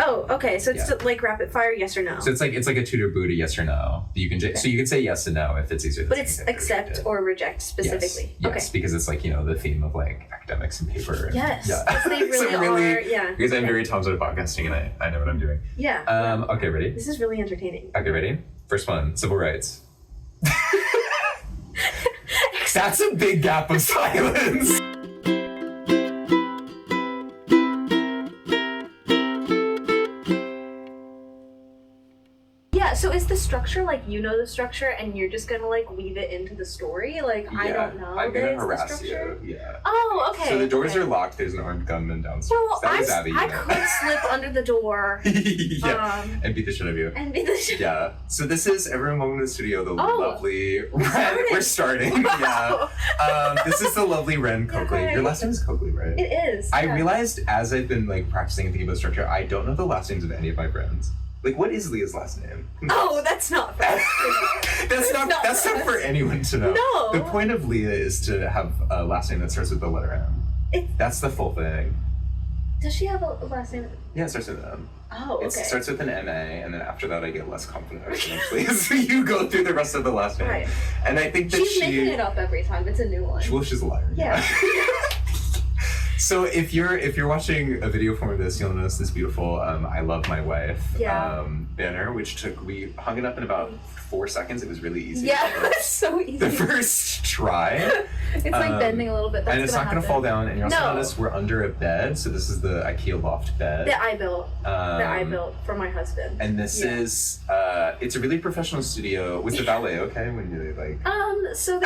Oh, okay. So it's like rapid fire, yes or no. So it's like a tutor booty, yes or no. You can so you can say yes and no if it's easier. But it's accept or reject specifically. Yes, because it's like, you know, the theme of like academics and paper. And, yes, they really are. Yeah. Because I'm very talented at podcasting and I know what I'm doing. Yeah. Okay, ready? This is really entertaining. Okay, ready? First one, civil rights. That's a big gap of silence. So is the structure like, you know the structure and you're just gonna like weave it into the story? Like, I don't know. I'm gonna harass you. Yeah. Oh, okay. So the doors are locked. There's an armed gunman downstairs. Well, I could slip under the door. And beat the shit out of you. Yeah. So this is everyone welcome to the studio. The lovely Ren. We're starting. Wow. Yeah. This is the lovely Ren Coakly. Your last name is Coakly, right? It is. I realized as I've been like practicing and thinking about structure, I don't know the last names of any of my friends. Like, what is Leah's last name? Oh, that's not fair. That's not for anyone to know. No. The point of Leah is to have a last name that starts with the letter M. That's the full thing. Does she have a last name? Yeah, it starts with an M. Oh, okay. It starts with an MA, and then after that I get less confident eventually. So you go through the rest of the last name. Right. And I think that she's making it up every time. It's a new one. Well, she's a liar. Yeah. So if you're watching a video form of this, you'll notice this beautiful I love my wife banner, which we hung it up in about 4 seconds. It was really easy. Yeah, it's so easy. The first try. It's like bending a little bit. That's and it's not going to fall down. And you'll also notice we're under a bed. So this is the IKEA loft bed. That I built. That I built for my husband. And this is, it's a really professional studio. Was the valet okay when you like? So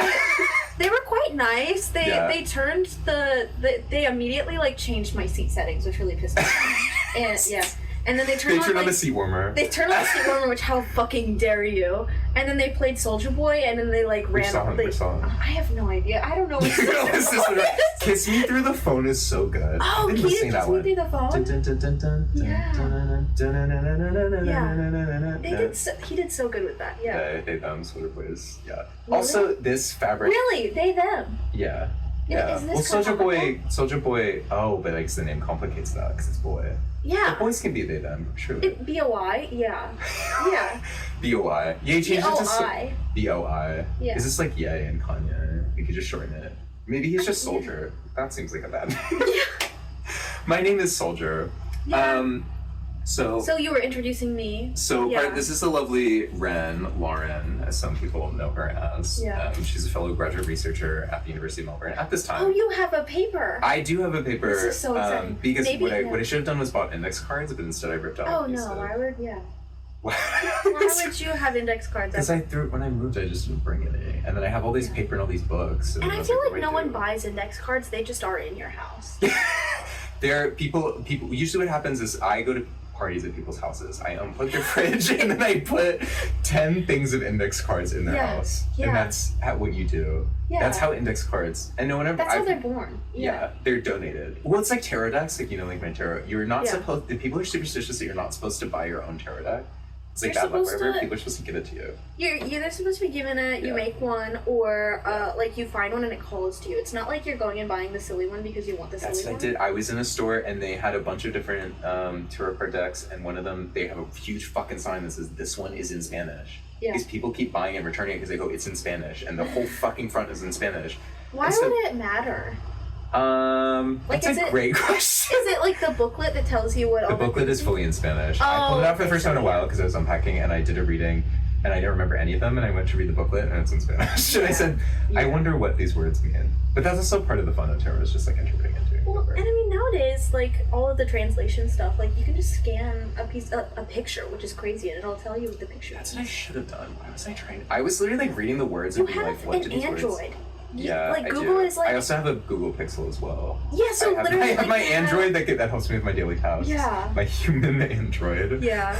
they were quite nice. They turned they immediately like changed my seat settings, which really pissed me off. And then they turned on the seat warmer. They turned on the seat warmer, which how fucking dare you? And then they played Soulja Boy, and then they like ran. Which song? I have no idea. I don't know what song. Kiss Me Through the Phone is so good. Oh, he did Kiss Me Through the Phone? Yeah. He did so good with that. Yeah. They them Soulja Boys. Yeah. Really? Also, this fabric. Really? They them. Yeah. Yeah. Is this Soulja Boy. Oh, but like the name complicates that because it's boy. Yeah. The boys can be they them, surely. B-O-I. Yeah. Yeah. B-O-I. Yeah, you changed it to B-O-I. Yeah. Is this like Ye and Kanye? We could just shorten it. Maybe he's just Soldier. That seems like a bad name. Yeah. My name is Soldier. Yeah. So you were introducing me. So this is the lovely Lauren, as some people know her as. Yeah. She's a fellow graduate researcher at the University of Melbourne at this time. Oh, you have a paper. I do have a paper. This is so exciting. Because what I should have done was bought index cards, but instead I ripped out. Oh no! Why would you have index cards? Because when I moved, I just didn't bring any, and then I have all these paper and all these books. And I feel like no one buys index cards; they just are in your house. There are people. Usually, what happens is I go to parties at people's houses. I unplug their fridge and then I put 10 things of index cards in their house. Yeah. And that's what you do. Yeah. That's how index cards. And that's how they're born. Yeah. They're donated. Well, it's like tarot decks, like, you know, like my tarot. You're not supposed, the people are superstitious that you're not supposed to buy your own tarot deck. It's like bad luck, whatever. People are supposed to give it to you. You're either supposed to be given it, you make one, or like you find one and it calls to you. It's not like you're going and buying the silly one because you want the silly one. That's what I did. I was in a store and they had a bunch of different tarot card decks, and one of them, they have a huge fucking sign that says, "This one is in Spanish." Yeah. Because people keep buying it and returning it because they go, "It's in Spanish," and the whole fucking front is in Spanish. Why would it matter? That's a great question. Is it like the booklet that tells you what all the booklet is fully in Spanish? I pulled it out for the first time in a while because I was unpacking and I did a reading and I didn't remember any of them, and I went to read the booklet and it's in Spanish. And I said, I wonder what these words mean. But that's also part of the fun of tarot, is just like interpreting into it. Well, and I mean, nowadays, like all of the translation stuff, like you can just scan a picture, which is crazy, and it'll tell you what the picture That's is. what I should have done. Why was I trying? I was literally like reading the words and being like, what do these words? You have an Android. Yeah, like Google is like. I also have a Google Pixel as well. Yeah, so I have my Android that helps me with my daily tasks. Yeah. My human Android. Yeah.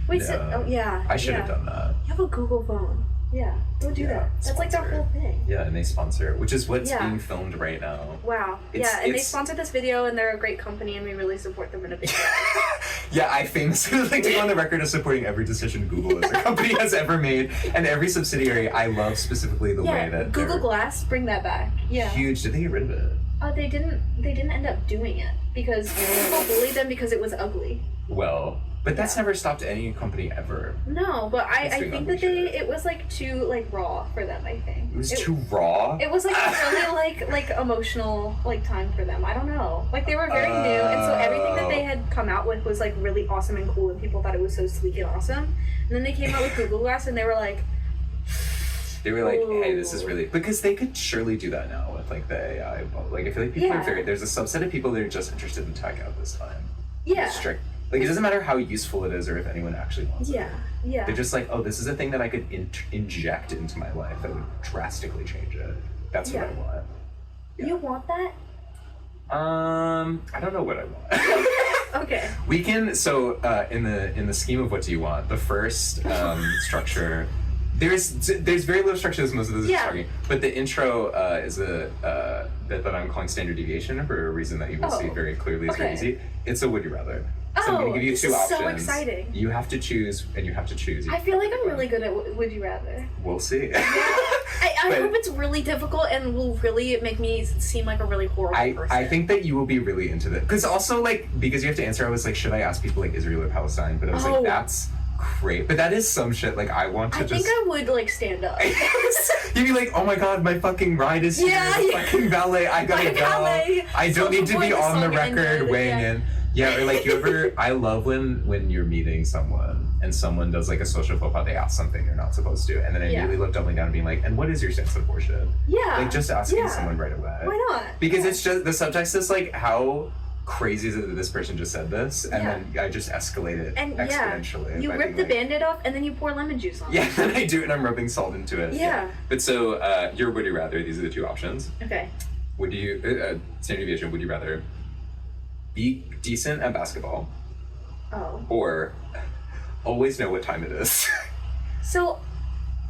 Wait, I should have done that. You have a Google phone. Yeah, go do that. That's like the whole thing. Yeah, and they sponsor, which is what's being filmed right now. Wow. And they sponsored this video, and they're a great company, and we really support them in a big way. Yeah, I famously like to go on the record of supporting every decision Google as a company has ever made, and every subsidiary. I love specifically the way that Google Glass, bring that back. Yeah. Huge. Did they get rid of it? They didn't end up doing it because people bullied them because it was ugly. well. But that's never stopped any company ever. No, but I think that it was like too like raw for them, I think. It was too raw? It was like really like emotional like time for them. I don't know. Like they were very new, and so everything that they had come out with was like really awesome and cool, and people thought it was so sleek and awesome. And then they came out with Google Glass and they were like, hey, this is really, because they could surely do that now with like the AI. Like I feel like people are there's a subset of people that are just interested in tech at this time. Yeah. Strict. Like, it doesn't matter how useful it is or if anyone actually wants it. Yeah. They're just like, oh, this is a thing that I could inject into my life that would drastically change it. That's what I want. Yeah. You want that? I don't know what I want. Okay. We can, so in the scheme of what do you want, the first structure, there's very little structure as most of this is talking, but the intro is a that I'm calling standard deviation for a reason that you will see very clearly. It's very easy. It's a would you rather. So I'm going to give you two options. So exciting. You have to choose, and you have to choose. I feel like I'm really good at would you rather. We'll see. I hope it's really difficult and will really make me seem like a really horrible person. I think that you will be really into this. Because also, like, because you have to answer, I was like, should I ask people, like, Israel or Palestine? But I was like, that's great. But that is some shit, like, I want to I think I would, like, stand up. You'd be like, oh my god, my fucking ride is here. Fucking ballet, I gotta go. I don't need to be on the record weighing in. Yeah, or like I love when you're meeting someone and someone does like a social faux pas, they ask something they're not supposed to, and then I immediately look doubling down and being like, and what is your sense of worship? Yeah. Like just asking someone right away. Why not? Because it's just, the subtext is like, how crazy is it that this person just said this? And then I just escalate it exponentially. You rip the Band-Aid off and then you pour lemon juice on it. Yeah, then I do it and I'm rubbing salt into it. Yeah. But so, your would you rather, these are the two options. Okay. Would you, standard deviation, would you rather be decent at basketball, or always know what time it is? So,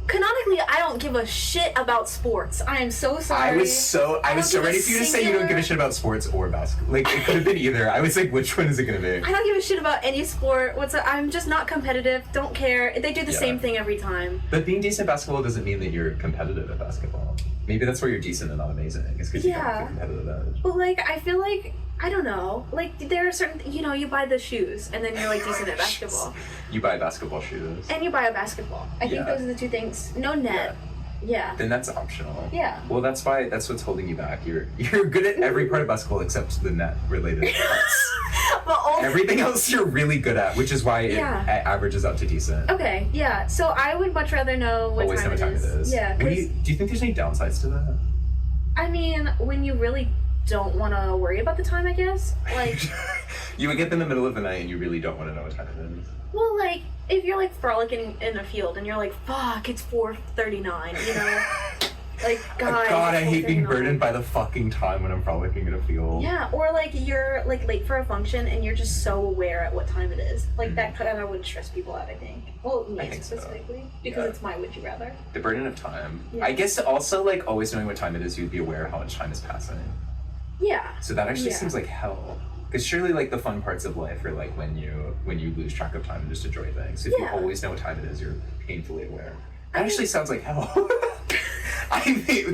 canonically, I don't give a shit about sports. I am so sorry. I was so ready for you to say you don't give a shit about sports or basketball. Like, it could have been either. I was like, which one is it going to be? I don't give a shit about any sport. I'm just not competitive. Don't care. They do the same thing every time. But being decent at basketball doesn't mean that you're competitive at basketball. Maybe that's where you're decent and not amazing. It's because you have a competitive edge. But, like, I feel like, I don't know. Like, there are certain, you buy the shoes, and then you're, like, decent at basketball. You buy basketball shoes. And you buy a basketball. I think those are the two things. No net. Yeah. Then that's optional. Yeah. Well, that's what's holding you back. You're good at every part of basketball except the net-related parts. But everything else you're really good at, which is why it averages out to decent. Okay, yeah. So I would much rather know what always time know what time it is. Yeah. Do you think there's any downsides to that? I mean, when you really don't want to worry about the time, I guess. Like, you would get in the middle of the night and you really don't want to know what time it is. Well, like, if you're like frolicking in a field and you're like, fuck, it's 4:39, Like, God, I hate being burdened by the fucking time when I'm frolicking in a field. Yeah, or like you're like late for a function and you're just so aware at what time it is. Like that kind of would stress people out, I think. Well, me specifically, because it's my would you rather. The burden of time. Yeah. I guess also like always knowing what time it is, you'd be aware of how much time is passing. Yeah. So that actually seems like hell. Because surely like the fun parts of life are like when you lose track of time and just enjoy things. So if you always know what time it is, you're painfully aware. That actually sounds like hell. I think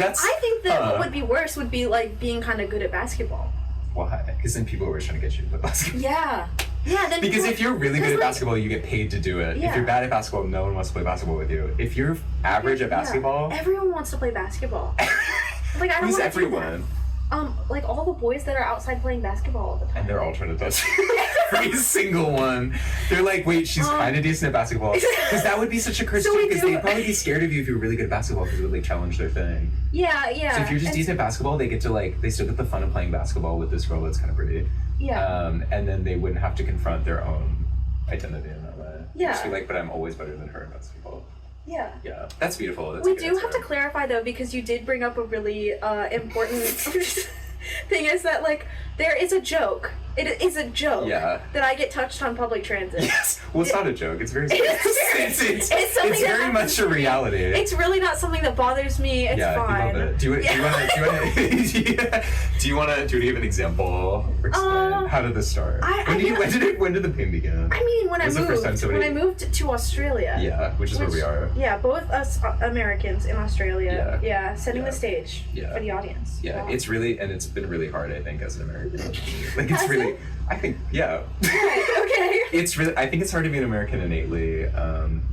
that what would be worse would be like being kind of good at basketball. Why? Because then people are always trying to get you to play basketball. Yeah. Yeah. Then because if you're really good at basketball, you get paid to do it. Yeah. If you're bad at basketball, no one wants to play basketball with you. If you're average at basketball, everyone wants to play basketball. Like I don't who's want to everyone? Like all the boys that are outside playing basketball all the time. And they're all trying to touch every single one. They're like, wait, she's kind of decent at basketball. Because that would be such a curse too, because they'd probably be scared of you if you were really good at basketball because it would like challenge their thing. Yeah, yeah. So if you're just decent at basketball, they get to like, they still get the fun of playing basketball with this girl that's kind of pretty. Yeah. And then they wouldn't have to confront their own identity in that way. Yeah. Just be like, but I'm always better than her at basketball. Yeah. Yeah, that's beautiful. That's we do have to clarify though, because you did bring up a really important thing is that like there is a joke. It is a joke that I get touched on public transit. Yes. Well, it's not a joke. It's very serious. It's very much a reality. It's really not something that bothers me. It's fine. You love it. Do you want to give an example? How did this start? When did the pain begin? I mean, when I moved to Australia. Yeah, which is where we are. Yeah, both us Americans in Australia. Yeah, setting the stage for the audience. Yeah, it's been really hard, I think, as an American. Like, it's really yeah. Okay. It's really, I think it's hard to be an American innately.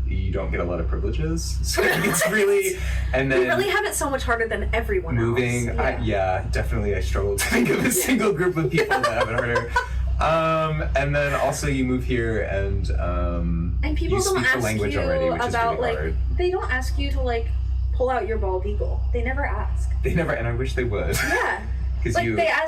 You don't get a lot of privileges, so it's really, and then we really have it so much harder than everyone moving, else. Definitely I struggle to think of a single group of people that have it harder. And then also you move here and people you don't speak ask the language you already, which about is really hard. they don't ask you to like pull out your bald eagle. They never ask. And I wish they would. Yeah.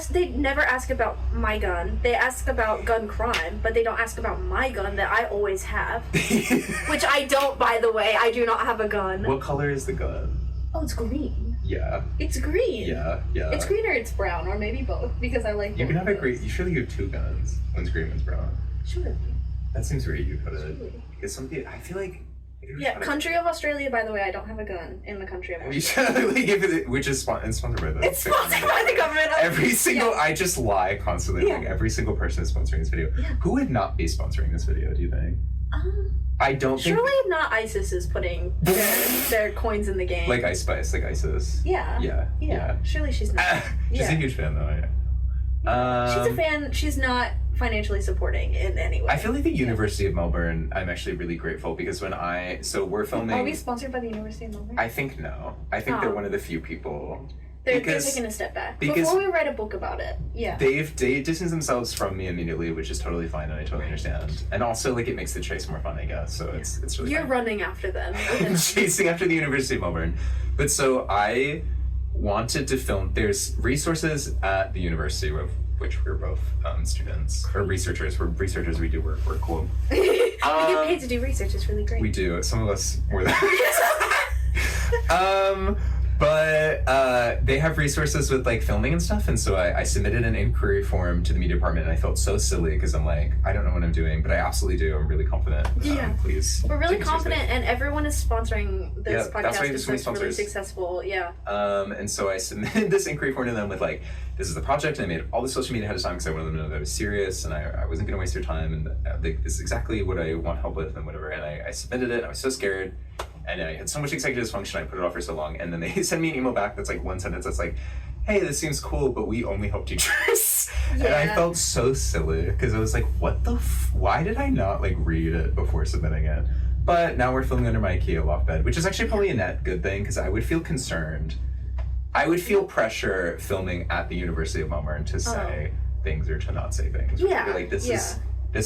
They never ask about my gun. They ask about gun crime, but they don't ask about my gun that I always have. Which I don't, by the way. I do not have a gun. What color is the gun? Oh, it's green. Yeah. It's green. Yeah. It's green or it's brown, or maybe both, because I like both. You can have you surely have two guns. One's green, one's brown. Sure. That seems where you put it. Because some people, I feel like... country of Australia, by the way, I don't have a gun in the country of Australia. Which is sponsored by the... It's sponsored by the government. Every single... I just lie constantly. Like, every single person is sponsoring this video. Yeah. Who would not be sponsoring this video, do you think? I don't think... Surely not ISIS is putting their coins in the game. Like Ice Spice, like ISIS. Yeah. Surely she's not. She's a huge fan, though. She's a fan. She's not financially supporting in any way. I feel like the University of Melbourne, I'm actually really grateful because we're filming... Are we sponsored by the University of Melbourne? I think no. I think they're one of the few people... They're taking a step back. Before we write a book about it, they distance themselves from me immediately, which is totally fine, and I totally understand. And also, like, it makes the chase more fun, I guess. So it's really. You're fun. running after them. Chasing after the University of Melbourne, but so I wanted to film. There's resources at the university of which we're both students or researchers. We're researchers. We do work. We're cool. We get paid to do research. It's really great. We do. Some of us more than. But they have resources with like filming and stuff, and so I submitted an inquiry form to the media department, and I felt so silly because I'm like, I don't know what I'm doing, but I absolutely do. I'm really confident. Please. We're really confident, and everyone is sponsoring this podcast. That's why it's really successful. Yeah. And so I submitted this inquiry form to them with like, this is the project, and I made all the social media ahead of time because I wanted them to know that I was serious, and I wasn't going to waste their time, and this is exactly what I want help with, and whatever. And I submitted it, and I was so scared. And I had so much executive dysfunction, I put it off for so long, and then they sent me an email back that's like one sentence that's like, hey, this seems cool, but we only help teachers. Yeah. And I felt so silly, because I was like, what the why did I not like read it before submitting it? But now we're filming under my IKEA loft bed, which is actually probably a net good thing, because I would feel concerned. I would feel pressure filming at the University of Melbourne to say things or to not say things. Yeah. Like, this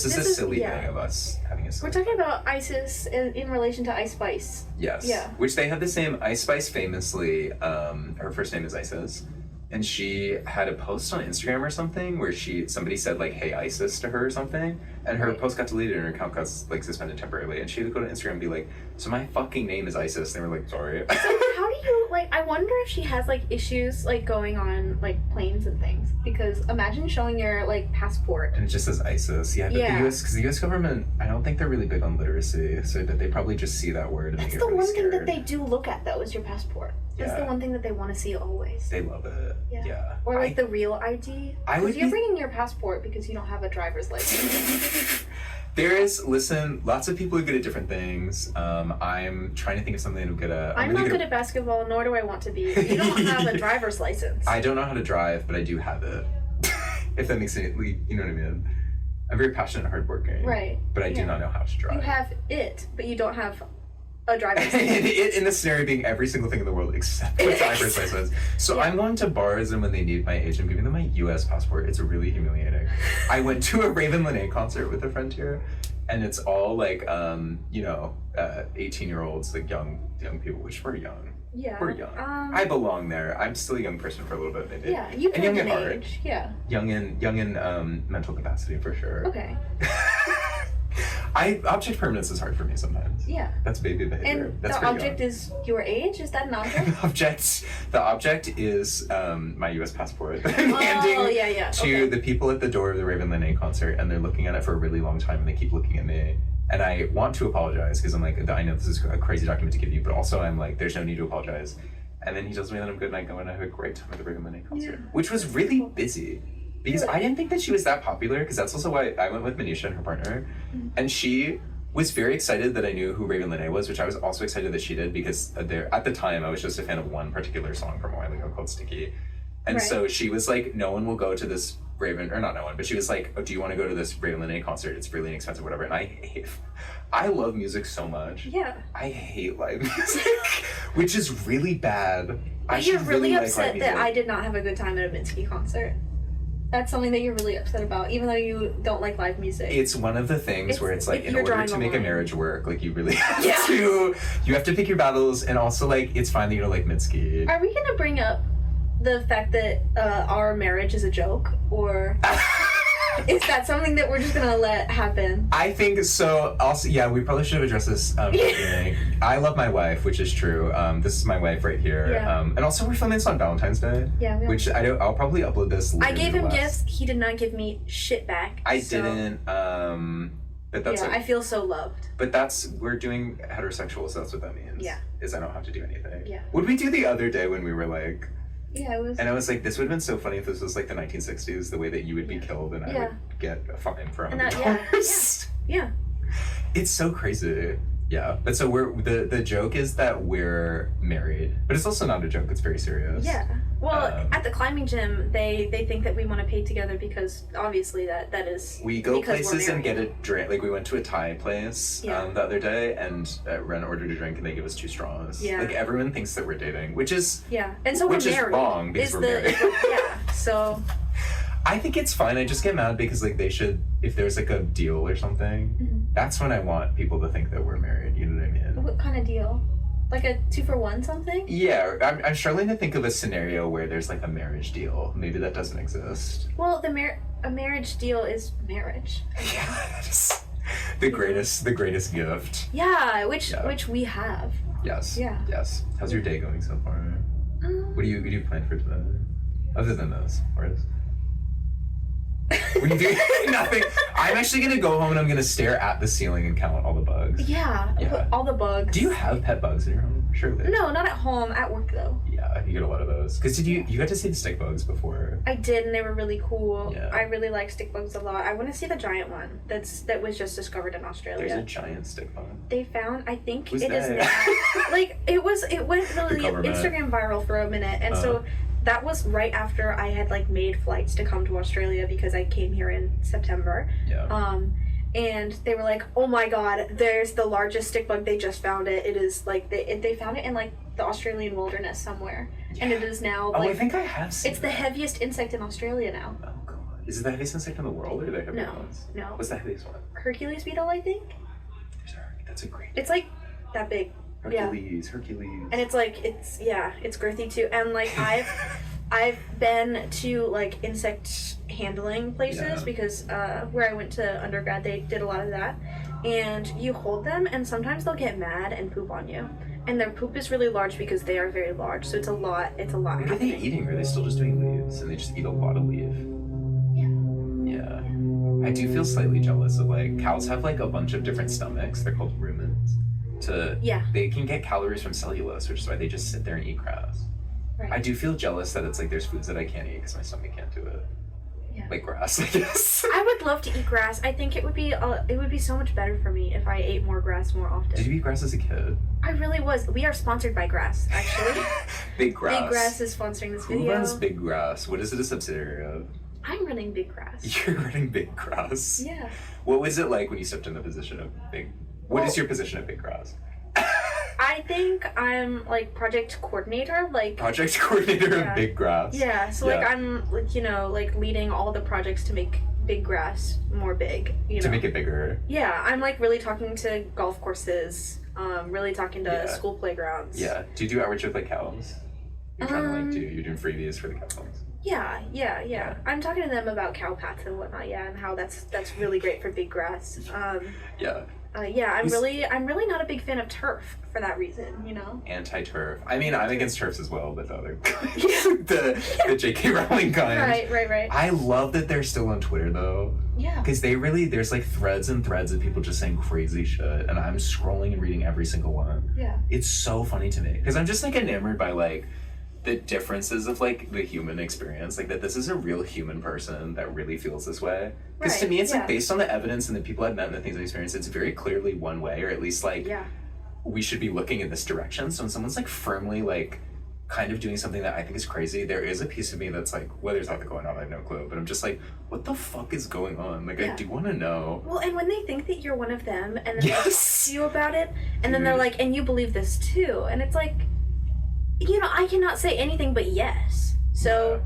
is a silly thing of us having a silly We're talking about ISIS in relation to Ice Spice. Yes. Yeah. Which they have the same. Ice Spice famously, her first name is Isis. And she had a post on Instagram or something where somebody said like, hey ISIS to her or something. And her post got deleted and her account got like suspended temporarily. And she had to go to Instagram and be like, so my fucking name is Isis. And they were like, sorry. So how do you, like, I wonder if she has like issues like going on like planes and things. Because imagine showing your like passport. And it just says ISIS. Yeah, but because the US government, I don't think they're really big on literacy. So that they probably just see that word and That's they get the really one scared. thing that they do look at though, is your passport. That's the one thing that they want to see always. They love it. Yeah. Or like the real ID. Because you're bringing your passport because you don't have a driver's license. Lots of people are good at different things. I'm trying to think of something to get a... I'm not good at basketball, nor do I want to be. You don't have a driver's license. I don't know how to drive, but I do have it. If that makes any... You know what I mean? I'm very passionate and hardworking. Right. But I do not know how to drive. You have it, but you don't have a driver's license. In the scenario being every single thing in the world except for driver's license. So I'm going to bars, and when they need my age, I'm giving them my US passport. It's really humiliating. I went to a Raven Lene concert with a friend here, and it's all like 18-year-olds, like young people, which we're young. Yeah. We're young. I belong there. I'm still a young person for a little bit, maybe. Yeah, you can young at age. Yeah. Young in mental capacity for sure. Okay. Object permanence is hard for me sometimes. Yeah. That's baby behavior. And that's the object is your age? Is that an object? The object is my US passport. Handing to the people at the door of the Raven Lene concert, and they're looking at it for a really long time, and they keep looking at me. And I want to apologize because I'm like, I know this is a crazy document to give you, but also I'm like, there's no need to apologize. And then he tells me that I'm good, and I go and I have a great time at the Raven Lene concert, which was really busy. Because I didn't think that she was that popular, because that's also why I went with Manisha and her partner. And she was very excited that I knew who Raven Lene was, which I was also excited that she did, because at the time I was just a fan of one particular song from a while ago called Sticky. And so she was like, no one will go to this Raven, or not no one, but she was like, oh, do you want to go to this Raven Lenae concert? It's really inexpensive, whatever. And I love music so much. Yeah. I hate live music, which is really bad. But you're really upset that I did not have a good time at a Minsky concert. That's something that you're really upset about, even though you don't like live music. It's one of the things where it's like, in order to make a marriage work, like you really have to, you have to pick your battles, and also like, it's fine that you don't like Minsky. Are we gonna bring up the fact that our marriage is a joke, or is that something that we're just gonna let happen? I think so. Also, yeah, we probably should have addressed this. I love my wife, which is true. This is my wife right here. Yeah. And also, we're filming this on Valentine's Day. Yeah. Which I'll probably upload this. I gave him gifts. He did not give me shit back. I didn't. But that's I feel so loved. But we're doing heterosexual, so that's what that means. Yeah. Is I don't have to do anything. Yeah. What did we do the other day when we were like? Yeah, it was. And I was like, this would have been so funny if this was like the 1960s, the way that you would be killed and I would get a fine for $100. Yeah. It's so crazy. Yeah. But so the joke is that we're married, but it's also not a joke. It's very serious. Yeah. Well, at the climbing gym, they think that we want to pay together because obviously that is. We go places and get a drink. Like we went to a Thai place the other day, and Ren ordered a drink, and they give us 2 straws. Yeah. Like everyone thinks that we're dating, which is and so we're married. Which is wrong because we're married. So. I think it's fine. I just get mad because like they should, if there's like a deal or something, that's when I want people to think that we're married. You know what I mean? What kind of deal? Like a 2-for-1 something? Yeah, I'm struggling to think of a scenario where there's like a marriage deal. Maybe that doesn't exist. Well, a marriage deal is marriage. Yes. The greatest gift. Yeah, which we have. Yes. Yeah. Yes. How's your day going so far? What do you plan for today? Other than those, or what are you doing? Nothing. I'm actually gonna go home and I'm gonna stare at the ceiling and count all the bugs. Yeah. All the bugs. Do you have pet bugs in your home? Surely. No, not at home. At work though. Yeah, you get a lot of those. Cause you got to see the stick bugs before? I did, and they were really cool. Yeah. I really like stick bugs a lot. I want to see the giant one that was just discovered in Australia. There's a giant stick bug. They found. I think Who's it is that? now. Like it went really Instagram viral for a minute, and so. That was right after I had like made flights to come to Australia because I came here in September. Yeah. And they were like, "Oh my God, there's the largest stick bug. They just found it. It is like they found it in like the Australian wilderness somewhere, and it is now like I think I have seen it's the heaviest insect in Australia now. Oh God, is it the heaviest insect in the world, or are they heavier ones? No. What's the heaviest one? Hercules beetle, I think. That's a great. It's like that big. Hercules. And it's like it's girthy too, and like I've been to like insect handling places because where I went to undergrad they did a lot of that, and you hold them and sometimes they'll get mad and poop on you, and their poop is really large because they are very large, so it's a lot. What are they eating? Or are they still just doing leaves and they just eat a lot of leaf? Yeah. I do feel slightly jealous of like cows have like a bunch of different stomachs. They're called rumens. They can get calories from cellulose, which is why they just sit there and eat grass. Right. I do feel jealous that it's like there's foods that I can't eat because my stomach can't do it. Yeah. Like grass, I guess. I would love to eat grass. I think it would be so much better for me if I ate more grass more often. Did you eat grass as a kid? I really was. We are sponsored by Grass, actually. Big Grass. Big Grass is sponsoring this video. Who runs Big Grass? What is it a subsidiary of? I'm running Big Grass. You're running Big Grass? Yeah. What was it like when you stepped in the position of What is your position at Big Grass? I think I'm like project coordinator of Big Grass. Yeah, so like I'm like leading all the projects to make Big Grass more big. To make it bigger. Yeah, I'm like really talking to golf courses, really talking to school playgrounds. Yeah. Do you do outreach with like cows? You're trying to you're doing freebies for the cows. Yeah. I'm talking to them about cow paths and whatnot, and how that's really great for Big Grass. I'm really not a big fan of turf for that reason, Anti-turf. I mean, I'm against turfs as well, but the other the J.K. Rowling kind. Right. I love that they're still on Twitter though. Yeah. Because there's like threads and threads of people just saying crazy shit, and I'm scrolling and reading every single one. Yeah. It's so funny to me because I'm just like enamored by like the differences of like the human experience, like that this is a real human person that really feels this way. Because to me, it's like based on the evidence and the people I've met and the things I've experienced, it's very clearly one way, or at least like we should be looking in this direction. So when someone's like firmly like kind of doing something that I think is crazy, there is a piece of me that's like, whether there's nothing going on, I have no clue, but I'm just like, what the fuck is going on? Like, I do want to know. Well, and when they think that you're one of them, and then they ask you about it, and then they're like, and you believe this too, and it's like, you know, I cannot say anything but yes. So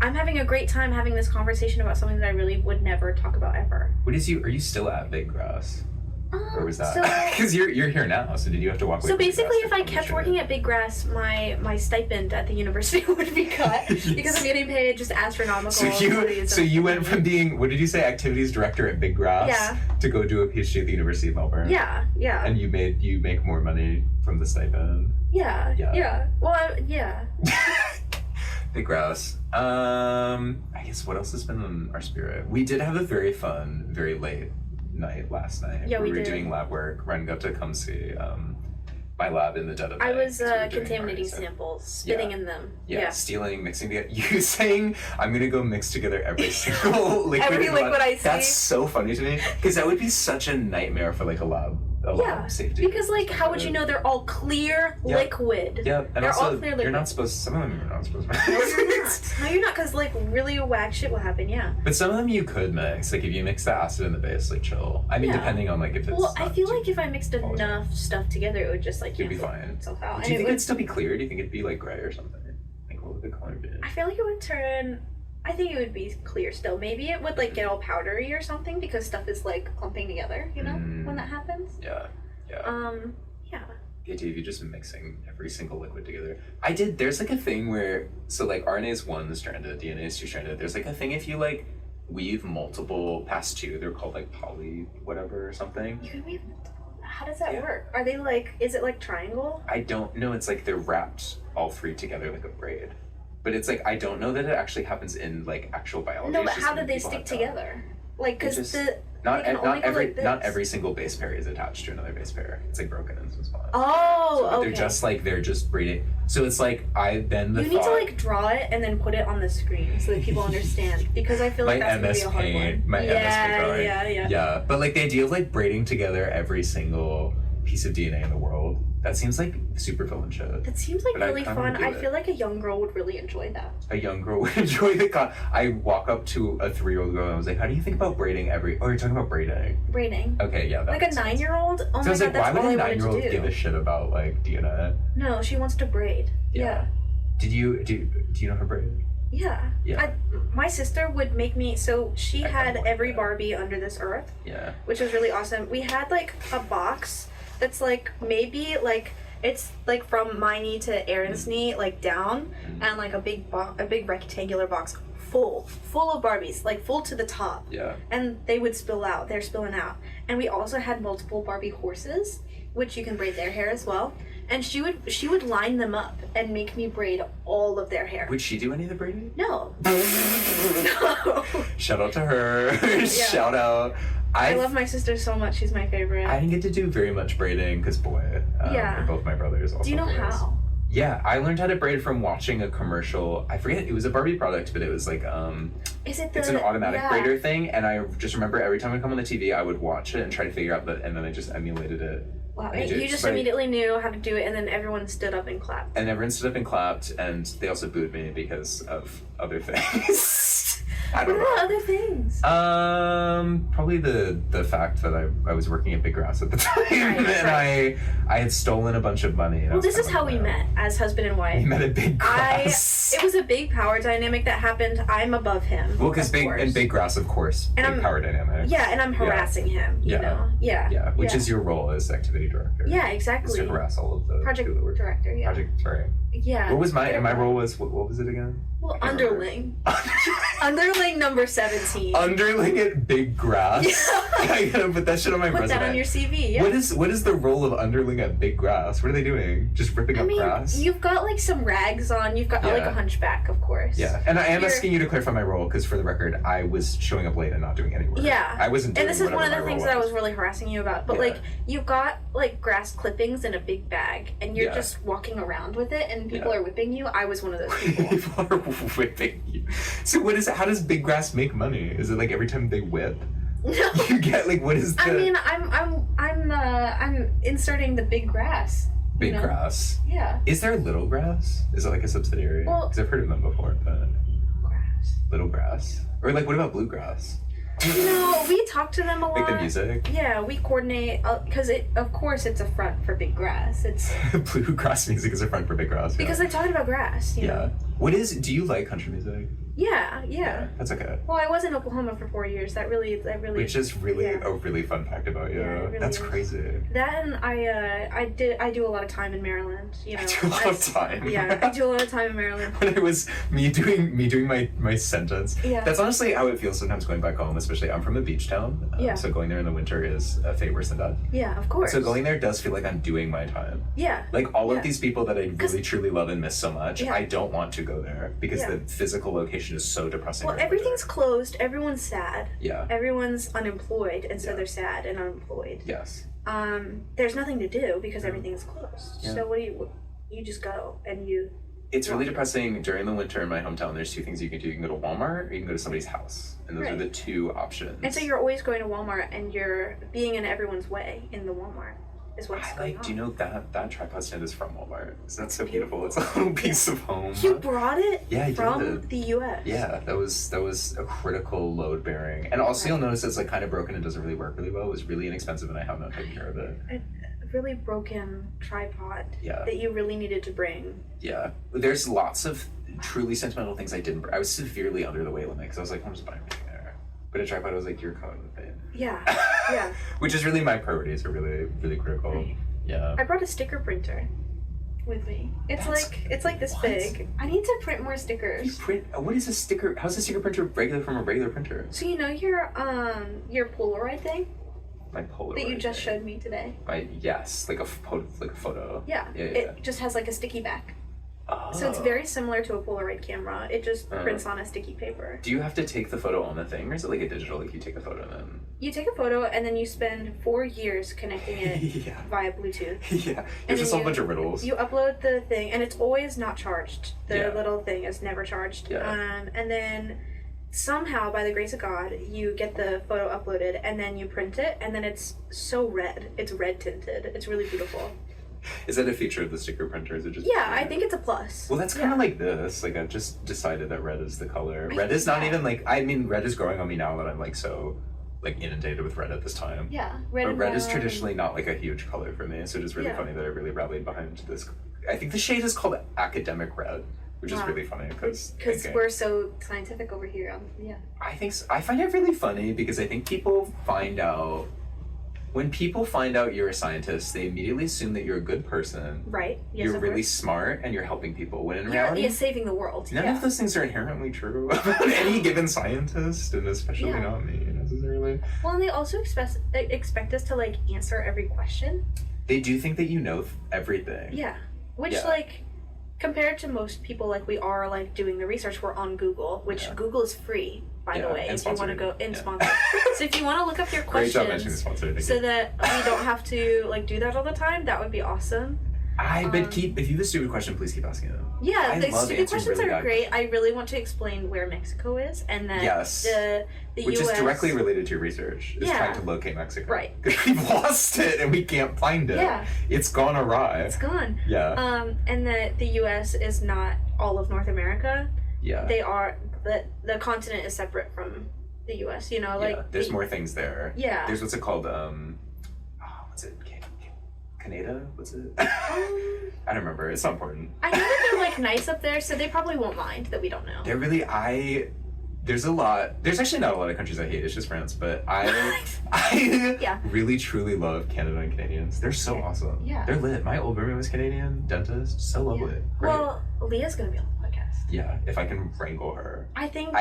I'm having a great time having this conversation about something that I really would never talk about ever. Are you still at Big Grass? Or was that? Because So, you're here now, so did you have to walk away? So basically, if I kept working at Big Grass, my stipend at the university would be cut because I'm getting paid just astronomical. So you went from being, what did you say, activities director at Big Grass to go do a PhD at the University of Melbourne? Yeah. And you make more money from the stipend? Yeah. Well, yeah. Big Grass. I guess what else has been on our spirit? We did have a very fun, very late night last night. Yeah, we were did. Doing lab work. Ren got to come see my lab in the dead of night. I was contaminating samples, spitting in them. Yeah, stealing, mixing together. You saying, I'm going to go mix together every single liquid. Every liquid I see. That's so funny to me. Because that would be such a nightmare for like a lab safety. Because like, how would you know they're all clear liquid? Yeah, and they're also, all clear liquid. You're not supposed to, some of them you're not supposed to. No, you're not. No, you're not, because like really whack shit will happen, But some of them you could mix. Like if you mix the acid and the base, like chill. I mean, depending on like if it's. Well, I feel like if I mixed enough stuff together, it would just like it'd be fine. Itself out. Do you think it'd still be clear? Do you think it'd be like gray or something? Like what would the color be? I feel like it would turn. I think it would be clear still. Maybe it would like get all powdery or something because stuff is like clumping together. You know when that happens. Yeah. Yeah. The idea of you just mixing every single liquid together. There's like a thing where, so like RNA is 1 stranded, DNA is 2 stranded. There's like a thing if you like weave multiple past 2, they're called like poly whatever or something. You can weave multiple? How does that work? Are they like, is it like triangle? I don't know. It's like they're wrapped all 3 together like a braid. But it's like, I don't know that it actually happens in like actual biology. No, but how do they stick together? Like, because not every single base pair is attached to another base pair. It's like broken in some spots. Oh, okay. They're just breeding. So it's like You need to like draw it and then put it on the screen so that people understand. Because I feel like that's gonna be a hard one. My MS Paint drawing. Yeah. Yeah, but like the idea of like braiding together every single piece of DNA in the world, that seems like super villain shit. That seems like really fun. I feel like a young girl would really enjoy that. A young girl would enjoy the I walk up to a 3-year-old girl and I was like, how do you think about braiding Oh, you're talking about braiding. Braiding. Okay, yeah. Like a 9-year-old? Oh so my god, that's all I wanted to do. Why would a 9-year-old give a shit about like DNA? No, she wants to braid. Yeah. Do you know her braid? Yeah. My sister would make me, so she had every Barbie under this earth. Yeah. Which was really awesome. We had like a box that's like maybe like it's like from my knee to Aaron's knee like down, and like a big rectangular box full of Barbies, like full to the top. Yeah. And they would spill out. They're spilling out. And we also had multiple Barbie horses, which you can braid their hair as well. And she would line them up and make me braid all of their hair. Would she do any of the braiding? No. No. Shout out to her. Shout out. I love my sister so much. She's my favorite. I didn't get to do very much braiding because they're both my brothers. Also do you know how? Yeah, I learned how to braid from watching a commercial. I forget, it was a Barbie product, but it was like it's an automatic braider thing, and I just remember every time I come on the TV, I would watch it and try to figure out and then I just emulated it. Wow, you just immediately knew how to do it, and then everyone stood up and clapped. And everyone stood up and clapped, and they also booed me because of other things. I don't know. What other things? Probably the fact that I was working at Big Grass at the time, and I had stolen a bunch of money. Well, this is how we met as husband and wife. We met at Big Grass. It was a big power dynamic that happened. I'm above him. Well, because Big Grass, of course, and big power dynamic. Yeah, and I'm harassing him. You know. Yeah. Which is your role as activity director. Yeah, exactly. Is to harass all of the project director. Yeah. Sorry. Yeah. What was my role was what was it again? Well, underling. Underling number 17. Underling at Big Grass. Yeah. I gotta put that shit on my resume. Put that on your CV. Yeah. What is the role of underling at Big Grass? What are they doing? Just ripping up grass? You've got like some rags on. You've got like a hunchback, of course. Yeah, and I am asking you to clarify my role because for the record, I was showing up late and not doing any work. Yeah. I wasn't doing. And this is one of the things that I was really harassing you about. But like, you've got like grass clippings in a big bag, and you're just walking around with it, and people are whipping you. I was one of those people. People are whipping you. So how does Big Grass make money? Is it like every time they whip? No. You get like what is the? I mean, I'm inserting the big grass. Big Grass. Yeah. Is there Little Grass? Is it like a subsidiary? Because I've heard of them before, but... Little Grass. Or like, what about Bluegrass? We talk to them a lot. Like the music? Yeah, we coordinate, because of course it's a front for Big Grass. It's Bluegrass music is a front for Big Grass. Because they're talking about grass, you know? Do you like country music? Yeah. That's okay. Well, I was in Oklahoma for 4 years. That really. Which is really a really fun fact about you. Yeah, really That's is. Crazy. That and I do a lot of time in Maryland. You know, I do a lot of time. Yeah, I do a lot of time in Maryland. When it was me doing my sentence. Yeah. That's honestly how it feels sometimes going back home. Especially, I'm from a beach town. So going there in the winter is fate worse than death. Yeah, of course. So going there does feel like I'm doing my time. Yeah. Like all of these people that I really truly love and miss so much, I don't want to go there because the physical location is so depressing. Well, everything's closed. Everyone's sad. Yeah. Everyone's unemployed, and so they're sad and unemployed. Yes. There's nothing to do because everything's closed. Yeah. So what do you just go and you... It's really depressing. During the winter in my hometown, there's two things you can do. You can go to Walmart or you can go to somebody's house. And those are the two options. And so you're always going to Walmart and you're being in everyone's way in the Walmart is what's going on. Do you know that tripod stand is from Walmart? So that's so beautiful. It's a little piece of home. You brought it from did. the U.S.? Yeah, that was a critical load bearing. And also you'll notice it's like kind of broken and doesn't really work really well. It was really inexpensive and I have not taken care of it. A really broken tripod that you really needed to bring. Yeah. There's lots of truly sentimental things I didn't bring. I was severely under the weight limit because I was like, I'm just buying everything there. But a tripod, I was like, you're coming with it. Yeah. Which is really my priorities are really, really critical. Right. Yeah. I brought a sticker printer with me. It's like this big. I need to print more stickers. You print? What is a sticker? How's a sticker printer regular from a regular printer? So you know your Polaroid thing? My Polaroid that you just showed me today. Yes, like a photo. Yeah. It just has like a sticky back. Oh. So it's very similar to a Polaroid camera. It just prints on a sticky paper. Do you have to take the photo on the thing, or is it like a digital? Like you take a photo and then you take a photo and then you spend 4 years connecting it via Bluetooth. Yeah, there's just a whole bunch of riddles. You upload the thing, and it's always not charged. The little thing is never charged. Yeah. And then somehow, by the grace of God, you get the photo uploaded, and then you print it, and then it's so red. It's red tinted. It's really beautiful. Is that a feature of the sticker printer? Is it just I think it's a plus. Well, that's kind of like this. Like I've just decided that red is the color. Red is not even like, I mean, red is growing on me now that I'm like so like inundated with red at this time. Yeah, but red is traditionally not like a huge color for me, so it is really funny that I really rallied behind this. I think the shade is called academic red, which is really funny because we're so scientific over here. I think so. I find it really funny because I think people find out. When people find out you're a scientist, they immediately assume that you're a good person. Right. Yes, you're really smart and you're helping people. When in reality, you're saving the world. None of those things are inherently true about any given scientist, and especially not me necessarily. Well, and they also expect us to like answer every question. They do think that you know everything. Yeah. Which like compared to most people, like we are like doing the research, we're on Google, which Google is free. By the way, if you want to go in sponsor. So if you want to look up your questions so that we don't have to like do that all the time, that would be awesome. But if you have a stupid question, please keep asking them. Yeah, the stupid questions are great. I really want to explain where Mexico is and that the Which US is directly related to your research, is trying to locate Mexico. Right. Because we've lost it and we can't find it. Yeah. It's gone awry. It's gone. Yeah. And that the US is not all of North America. Yeah. They are, the continent is separate from the US, you know, like. There's more things there. Yeah. There's what's it called, what's it? Canada? What's it? I don't remember. It's not important. I know that they're like nice up there, so they probably won't mind that we don't know. They're really, there's actually not a lot of countries I hate, it's just France, but I really truly love Canada and Canadians. They're so awesome. Yeah. They're lit. My old roommate was Canadian, dentist, so lovely. Yeah. Well, Leah's gonna be on the podcast. Yeah, if I can wrangle her. I think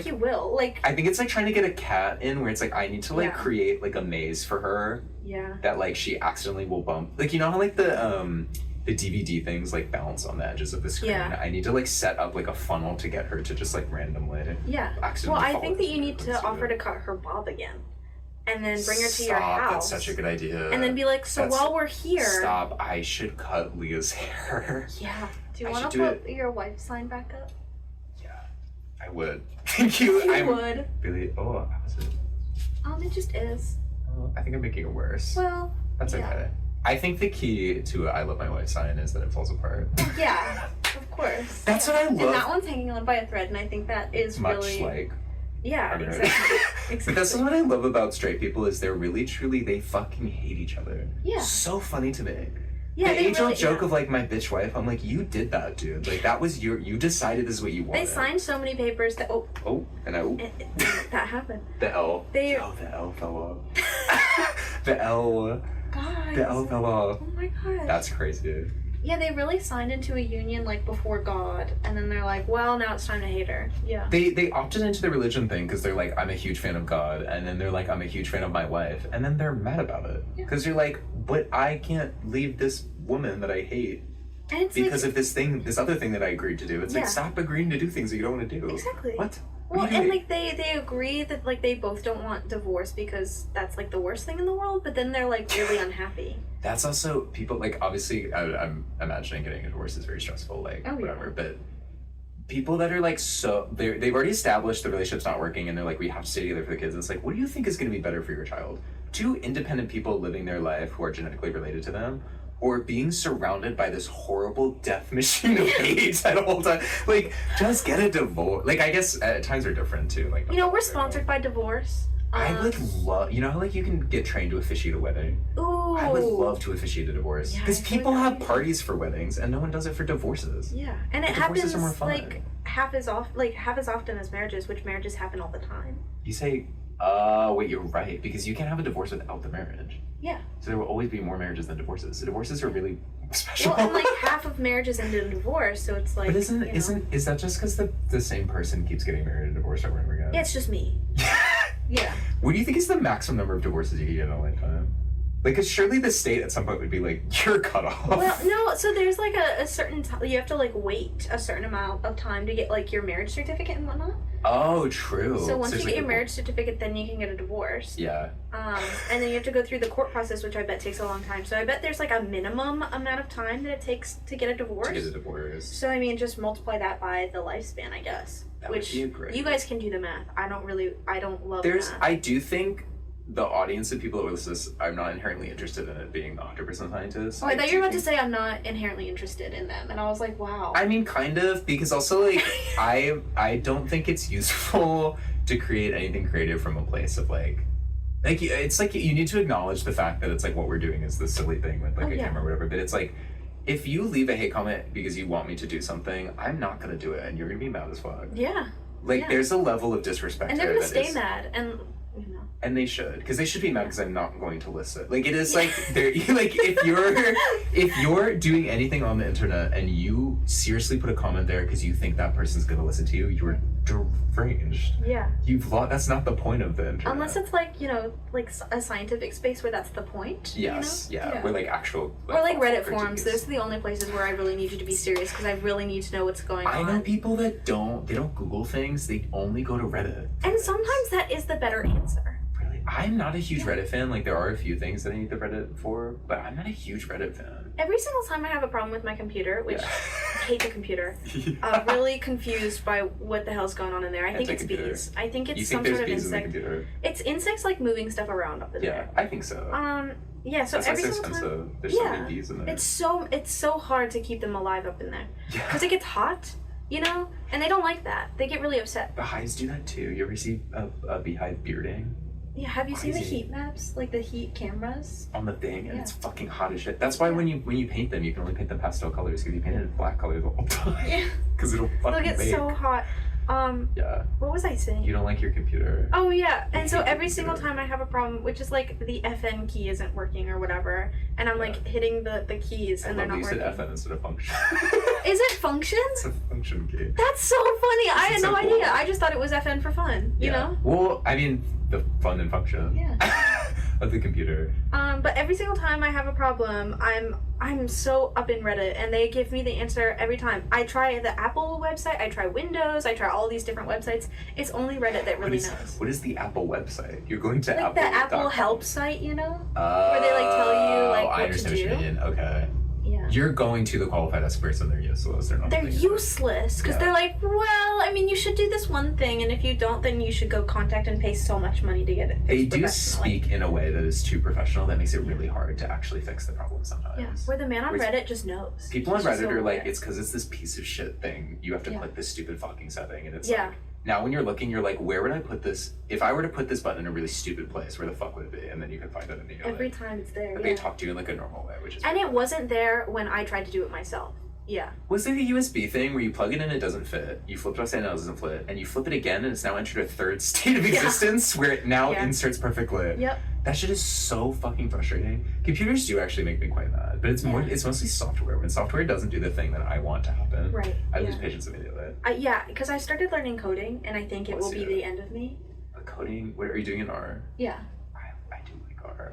you will. Like I think it's like trying to get a cat in where it's like I need to like create like a maze for her. Yeah. That like she accidentally will bump. Like you know how like the DVD things like bounce on the edges of the screen. Yeah. I need to like set up like a funnel to get her to just like randomly. Yeah. Well, I think that you need to offer to cut her bob again, and then bring her to your house. That's such a good idea. And then be like, while we're here. Stop! I should cut Leah's hair. Yeah. Do you want to put your wife's sign back up? Yeah, I would. Thank you. You would. Really? Oh, how is it? It just is. I think I'm making it worse. Well. That's okay. I think the key to a I love my wife sign is that it falls apart. Yeah, of course. That's what I love. And that one's hanging on by a thread, and I think that is much really... like... Yeah, exactly. But that's what I love about straight people is they're really, truly, they fucking hate each other. Yeah. So funny to me. Yeah, the age-old joke of, like, my bitch wife, I'm like, you did that, dude. Like, that was you decided this is what you wanted. They signed so many papers that... that happened. The L. The L fell off. The L. Guys. The L fell off. Oh my god. That's crazy, dude. Yeah, they really signed into a union, like, before God, and then they're like, well, now it's time to hate her. Yeah. They opted into the religion thing because they're like, I'm a huge fan of God, and then they're like, I'm a huge fan of my wife, and then they're mad about it. Because you're like, but I can't leave this woman that I hate because of this other thing that I agreed to do. It's like, stop agreeing to do things that you don't want to do. Exactly. What? Well, and like they agree that like they both don't want divorce because that's like the worst thing in the world, but then they're like really unhappy. That's also people like obviously I'm imagining getting a divorce is very stressful, like whatever. But people that are like they've already established the relationship's not working and they're like we have to stay together for the kids. And it's like, what do you think is going to be better for your child? 2 independent people living their life who are genetically related to them, or being surrounded by this horrible death machine of hate at all time. Like, just get a divorce. Like, I guess times are different too. Like, we're sponsored by divorce. I would love, how like you can get trained to officiate a wedding? Ooh. I would love to officiate a divorce. Because people have parties for weddings and no one does it for divorces. Yeah. And it happens like half as often as marriages, which marriages happen all the time. You say, wait, you're right, because you can't have a divorce without the marriage. Yeah. So there will always be more marriages than divorces. So divorces are really special. Well, and like half of marriages end in divorce, so it's like. But is that just because the same person keeps getting married and divorced over and over again? Yeah, it's just me. Yeah. What do you think is the maximum number of divorces you can get in a lifetime? Like, because surely the state at some point would be like, you're cut off. Well, no, so there's like a certain time, you have to like wait a certain amount of time to get like your marriage certificate and whatnot. Oh, true. So once you get your marriage certificate, then you can get a divorce. Yeah. And then you have to go through the court process, which I bet takes a long time. So I bet there's like a minimum amount of time that it takes to get a divorce. To get a divorce. So I mean, just multiply that by the lifespan, I guess. That would be great. You guys can do the math. I don't love math. I do think the audience of people that listen to this, I'm not inherently interested in it being 100% scientists. Oh, I thought you were about to say I'm not inherently interested in them, and I was like, wow. I mean, kind of, because also, like, I don't think it's useful to create anything creative from a place of, like, it's like, you need to acknowledge the fact that it's, like, what we're doing is this silly thing with, like, a camera or whatever, but it's, like, if you leave a hate comment because you want me to do something, I'm not gonna do it, and you're gonna be mad as fuck. Yeah. Like, there's a level of disrespect and they're gonna stay mad, and... And they should, because they should be mad because I'm not going to listen. Like, it is like they're like if you're doing anything on the internet and you seriously put a comment there because you think that person's gonna listen to you, you're deranged. Yeah. That's not the point of the internet. Unless it's like like a scientific space where that's the point. Yes. Yeah. We're like actual. Or like Reddit forums. Those are the only places where I really need you to be serious because I really need to know what's going on. I know people that don't Google things. They only go to Reddit. And sometimes that is the better answer. I'm not a huge Reddit fan. Like, there are a few things that I need the Reddit for, but I'm not a huge Reddit fan. Every single time I have a problem with my computer, which I hate the computer, I'm really confused by what the hell's going on in there. I think it's bees. I think it's some sort of insect. It's insects like moving stuff around up in there. Yeah, I think so. Yeah, so that's every so single expensive. time, There's so many bees in there. It's so hard to keep them alive up in there because it gets hot. And they don't like that. They get really upset. The hives do that too. You ever see a beehive bearding? Yeah, have you seen the heat maps? Like the heat cameras? On the thing, and it's fucking hot as shit. That's why when you paint them, you can only paint them pastel colors, because you paint it black colors all the time. Yeah. Because it'll fucking get so hot. Yeah. What was I saying? You don't like your computer. Oh, yeah. And so every single time I have a problem, which is like the FN key isn't working or whatever, and I'm like hitting the keys and they're not working. I love you said FN instead of function. Is it function? It's a function key. That's so funny. I had no idea. I just thought it was FN for fun, you know? Well, I mean, the fun and function of the computer. But every single time I have a problem, I'm so up in Reddit, and they give me the answer every time. I try the Apple website, I try Windows, I try all these different websites. It's only Reddit that really knows. What is the Apple website? You're going to Apple. Like the Apple help site, where they like tell you like what to do. I understand what you mean. Okay. Yeah. You're going to the qualified experts and they're useless. They're useless because they're like, well, I mean, you should do this one thing, and if you don't, then you should go contact and pay so much money to get it fixed. They do speak in a way that is too professional that makes it really hard to actually fix the problem sometimes. Yeah, where the man on Reddit just knows. People on Reddit are like, it's because it's this piece of shit thing. You have to click this stupid fucking setting, and it's like, now when you're looking, you're like, where would I put this? If I were to put this button in a really stupid place, where the fuck would it be? And then you can find it immediately. Every time it's there. But they talk to you in like a normal way, which is. And it wasn't there when I tried to do it myself. Yeah. Was it a USB thing where you plug it in, it doesn't fit? You flip it upside down, it doesn't fit, and you flip it again, and it's now entered a third state of existence where it now inserts perfectly. Yep. That shit is so fucking frustrating. Computers do actually make me quite mad, but it's more. It's mostly software. When software doesn't do the thing that I want to happen, I lose patience immediately. Because I started learning coding, and I think it will be the end of me. Coding? What are you doing in R? Yeah. I do like R.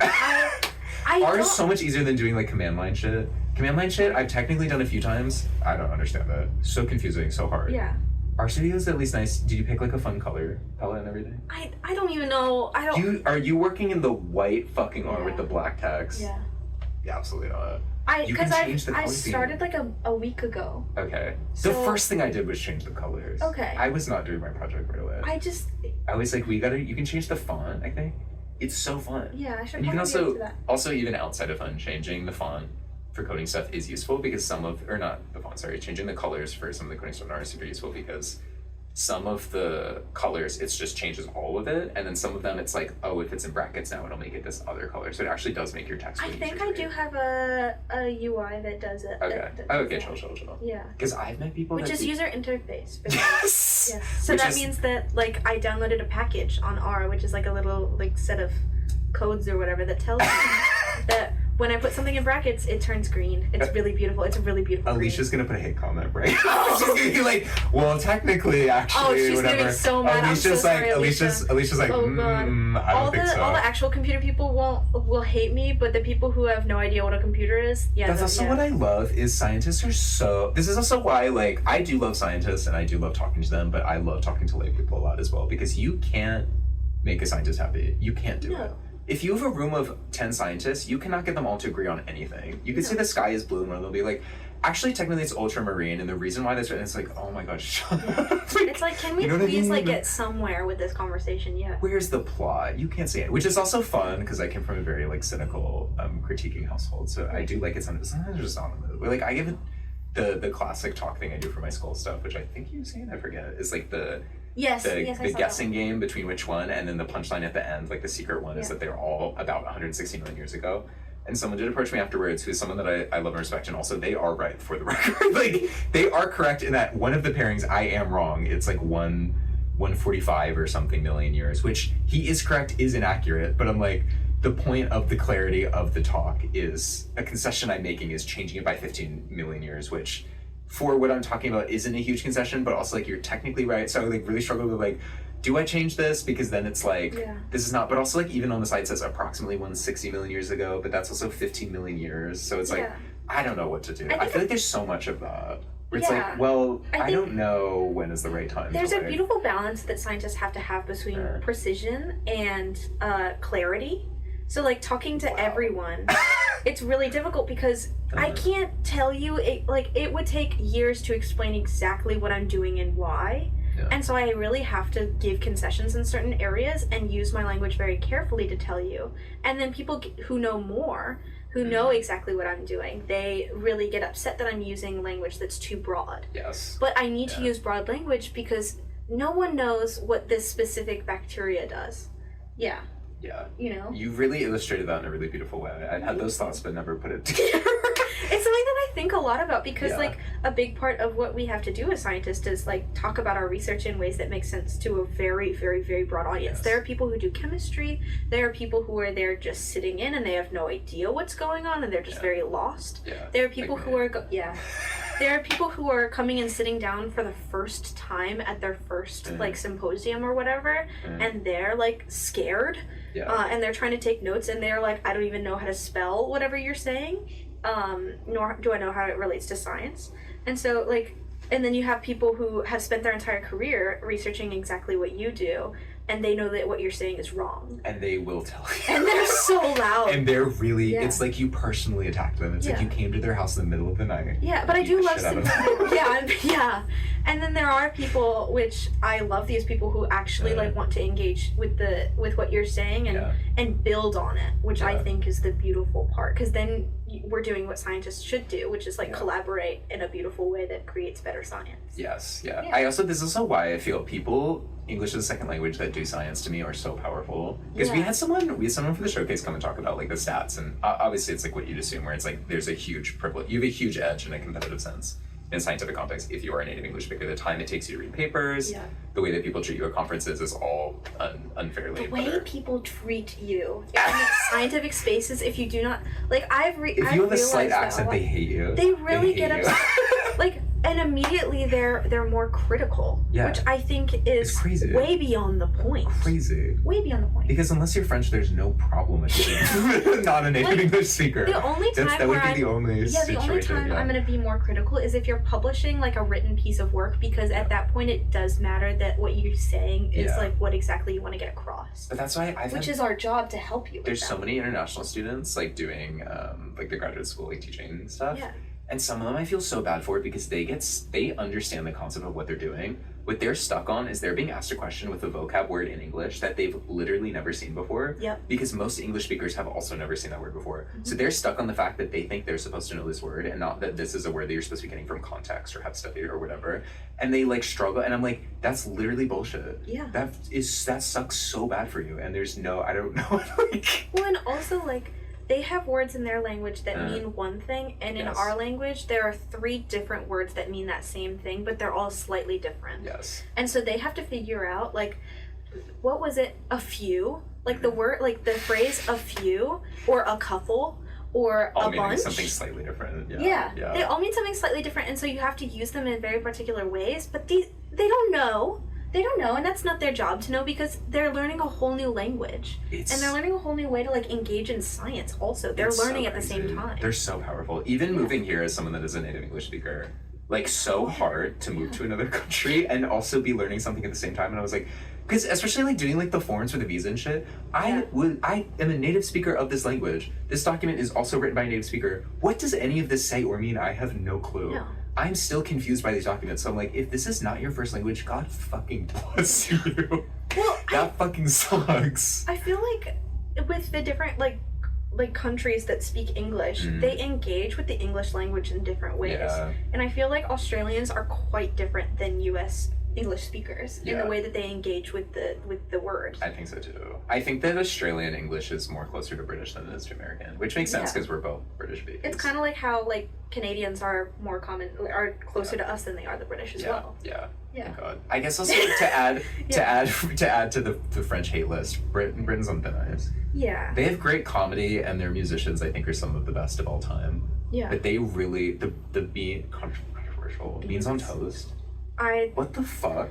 R is so much easier than doing like command line shit. Command line shit, I've technically done a few times. I don't understand that. So confusing, so hard. Yeah. RStudio is at least nice. Did you pick like a fun color palette and everything? I don't even know. Are you working in the white fucking R with the black text? Yeah. Yeah, absolutely not. Because I started like a week ago. Okay. So, the first thing I did was change the colors. Okay. I was not doing my project right away. I was like, you can change the font, I think. It's so fun. Yeah, I should. And you can also even outside of fun, changing the font for coding stuff is useful because changing the colors for some of the coding stuff are super useful because some of the colors, it just changes all of it, and then some of them it's like, oh, if it's in brackets now, it'll make it this other color. So it actually does make your text. I think I do have a UI that does it. Okay. Chill. Yeah. Because I've met people which is user interface. Yes. Yeah. So that means that like I downloaded a package on R, which is like a little like set of codes or whatever that tells me that when I put something in brackets, it turns green. It's really beautiful. It's a really beautiful Alicia's gonna put a hate comment, right? She's gonna be like, well, technically, actually, she's whatever. gonna be so mad. Alicia's like, Alicia's like, oh, God. I don't think so. All the actual computer people will hate me, but the people who have no idea what a computer is, That's also what I love is scientists are so. This is also why like I do love scientists and I do love talking to them, but I love talking to lay people a lot as well because you can't make a scientist happy. You can't do it. If you have a room of 10 scientists, you cannot get them all to agree on anything. You could say the sky is blue and one of them will be like, actually, technically it's ultramarine, and the reason why that's written, it's like, oh my god, shut up. It's like, can we please get somewhere with this conversation? Yeah. Where's the plot? You can't say it, which is also fun because I came from a very like cynical critiquing household, so I do like it sometimes. Sometimes I'm just not in the mood. But like I give it the classic talk thing I do for my school stuff, which I think you've seen. I forget. Is like the guessing game between which one, and then the punchline at the end, like the secret one, is that they're all about 160 million years ago. And someone did approach me afterwards who's someone that I love and respect, and also they are right for the record. Like, they are correct in that one of the pairings I am wrong. It's like 145 or something million years, which he is correct, is inaccurate, but I'm like, the point of the clarity of the talk is, a concession I'm making is changing it by 15 million years, which for what I'm talking about isn't a huge concession, but also like you're technically right. So I like really struggle with like, do I change this? Because then it's like, this is not, but also like even on the site it says approximately 160 million years ago, but that's also 15 million years. So it's like, I don't know what to do. I feel like there's so much of that. Where it's like, well, I don't know when is the right time. There's a beautiful balance that scientists have to have between precision and clarity. So like talking to everyone, it's really difficult because I can't tell you, it would take years to explain exactly what I'm doing and why. Yeah. And so I really have to give concessions in certain areas and use my language very carefully to tell you. And then people who know more, who know exactly what I'm doing, they really get upset that I'm using language that's too broad. Yes. But I need to use broad language because no one knows what this specific bacteria does. Yeah. Yeah. You know? You've really illustrated that in a really beautiful way. I've had those thoughts but never put it together. It's something that I think a lot about because like a big part of what we have to do as scientists is like talk about our research in ways that make sense to a very, very, very broad audience. Yes. There are people who do chemistry. There are people who are there just sitting in and they have no idea what's going on and they're just very lost. Yeah. There are people who are there are people who are coming and sitting down for the first time at their first like symposium or whatever, and they're like scared. Yeah. And they're trying to take notes and they're like, I don't even know how to spell whatever you're saying, nor do I know how it relates to science. And so like, and then you have people who have spent their entire career researching exactly what you do, and they know that what you're saying is wrong. And they will tell you. And they're so loud. And they're really, it's like you personally attacked them. It's like you came to their house in the middle of the night. Yeah, but I do love some people. Yeah. And then there are people, which I love these people who actually like want to engage with what you're saying and build on it, which I think is the beautiful part. Because then we're doing what scientists should do, which is like collaborate in a beautiful way that creates better science. Yes, yeah. This is also why I feel people, English as a second language, that do science to me are so powerful. Because we had someone for the showcase come and talk about like the stats, and obviously it's like what you'd assume, where it's like there's a huge privilege, you have a huge edge in a competitive sense in scientific context if you are a native English speaker. The time it takes you to read papers, the way that people treat you at conferences is all unfairly. The way people treat you in scientific spaces, if you do not like, if you have a slight accent, they hate you. They really get upset. Like, and immediately they're more critical, which I think is crazy. Way beyond the point. Crazy. Way beyond the point. Because unless you're French, there's no problem with being not a native English speaker. The only time that would be the only time I'm going to be more critical is if you're publishing like a written piece of work, because at that point it does matter that what you're saying is like what exactly you want to get across. But that's why which is our job to help you. There's so many international students like doing like the graduate school like teaching stuff. Yeah. And some of them I feel so bad for because they understand the concept of what they're doing. What they're stuck on is they're being asked a question with a vocab word in English that they've literally never seen before. Yep. Because most English speakers have also never seen that word before. Mm-hmm. So they're stuck on the fact that they think they're supposed to know this word and not that this is a word that you're supposed to be getting from context or have studied or whatever. And they like struggle, and I'm like, that's literally bullshit. Yeah. That sucks so bad for you. And there's no, I don't know. Like. Well, and also like, they have words in their language that mean one thing, and in our language, there are 3 different words that mean that same thing, but they're all slightly different. Yes. And so they have to figure out, like, what was it? A few? Like the word, like the phrase a few, or a couple, or all a bunch. Something slightly different. Yeah. They all mean something slightly different, and so you have to use them in very particular ways, but they don't know. They don't know, and that's not their job to know, because they're learning a whole new language. And they're learning a whole new way to like engage in science also. They're learning at the same time. They're so powerful. Even moving here as someone that is a native English speaker, like so hard to move to another country and also be learning something at the same time. And I was like, because especially like doing like the forms for the visa and shit, I am a native speaker of this language. This document is also written by a native speaker. What does any of this say or mean? I have no clue. No. I'm still confused by these documents. So I'm like, if this is not your first language, God fucking bless you. Well, that fucking sucks. I feel like with the different like countries that speak English, they engage with the English language in different ways. Yeah. And I feel like Australians are quite different than US English speakers in the way that they engage with the word. I think so too. I think that Australian English is more closer to British than it is to American, which makes sense because we're both British babies. It's kind of like how like Canadians are closer to us than they are the British as well. Yeah. Oh God. I guess also to add to the French hate list, Britain's on thin ice. Yeah. They have great comedy, and their musicians I think are some of the best of all time. Yeah. But they really the controversial beans on toast. What the fuck?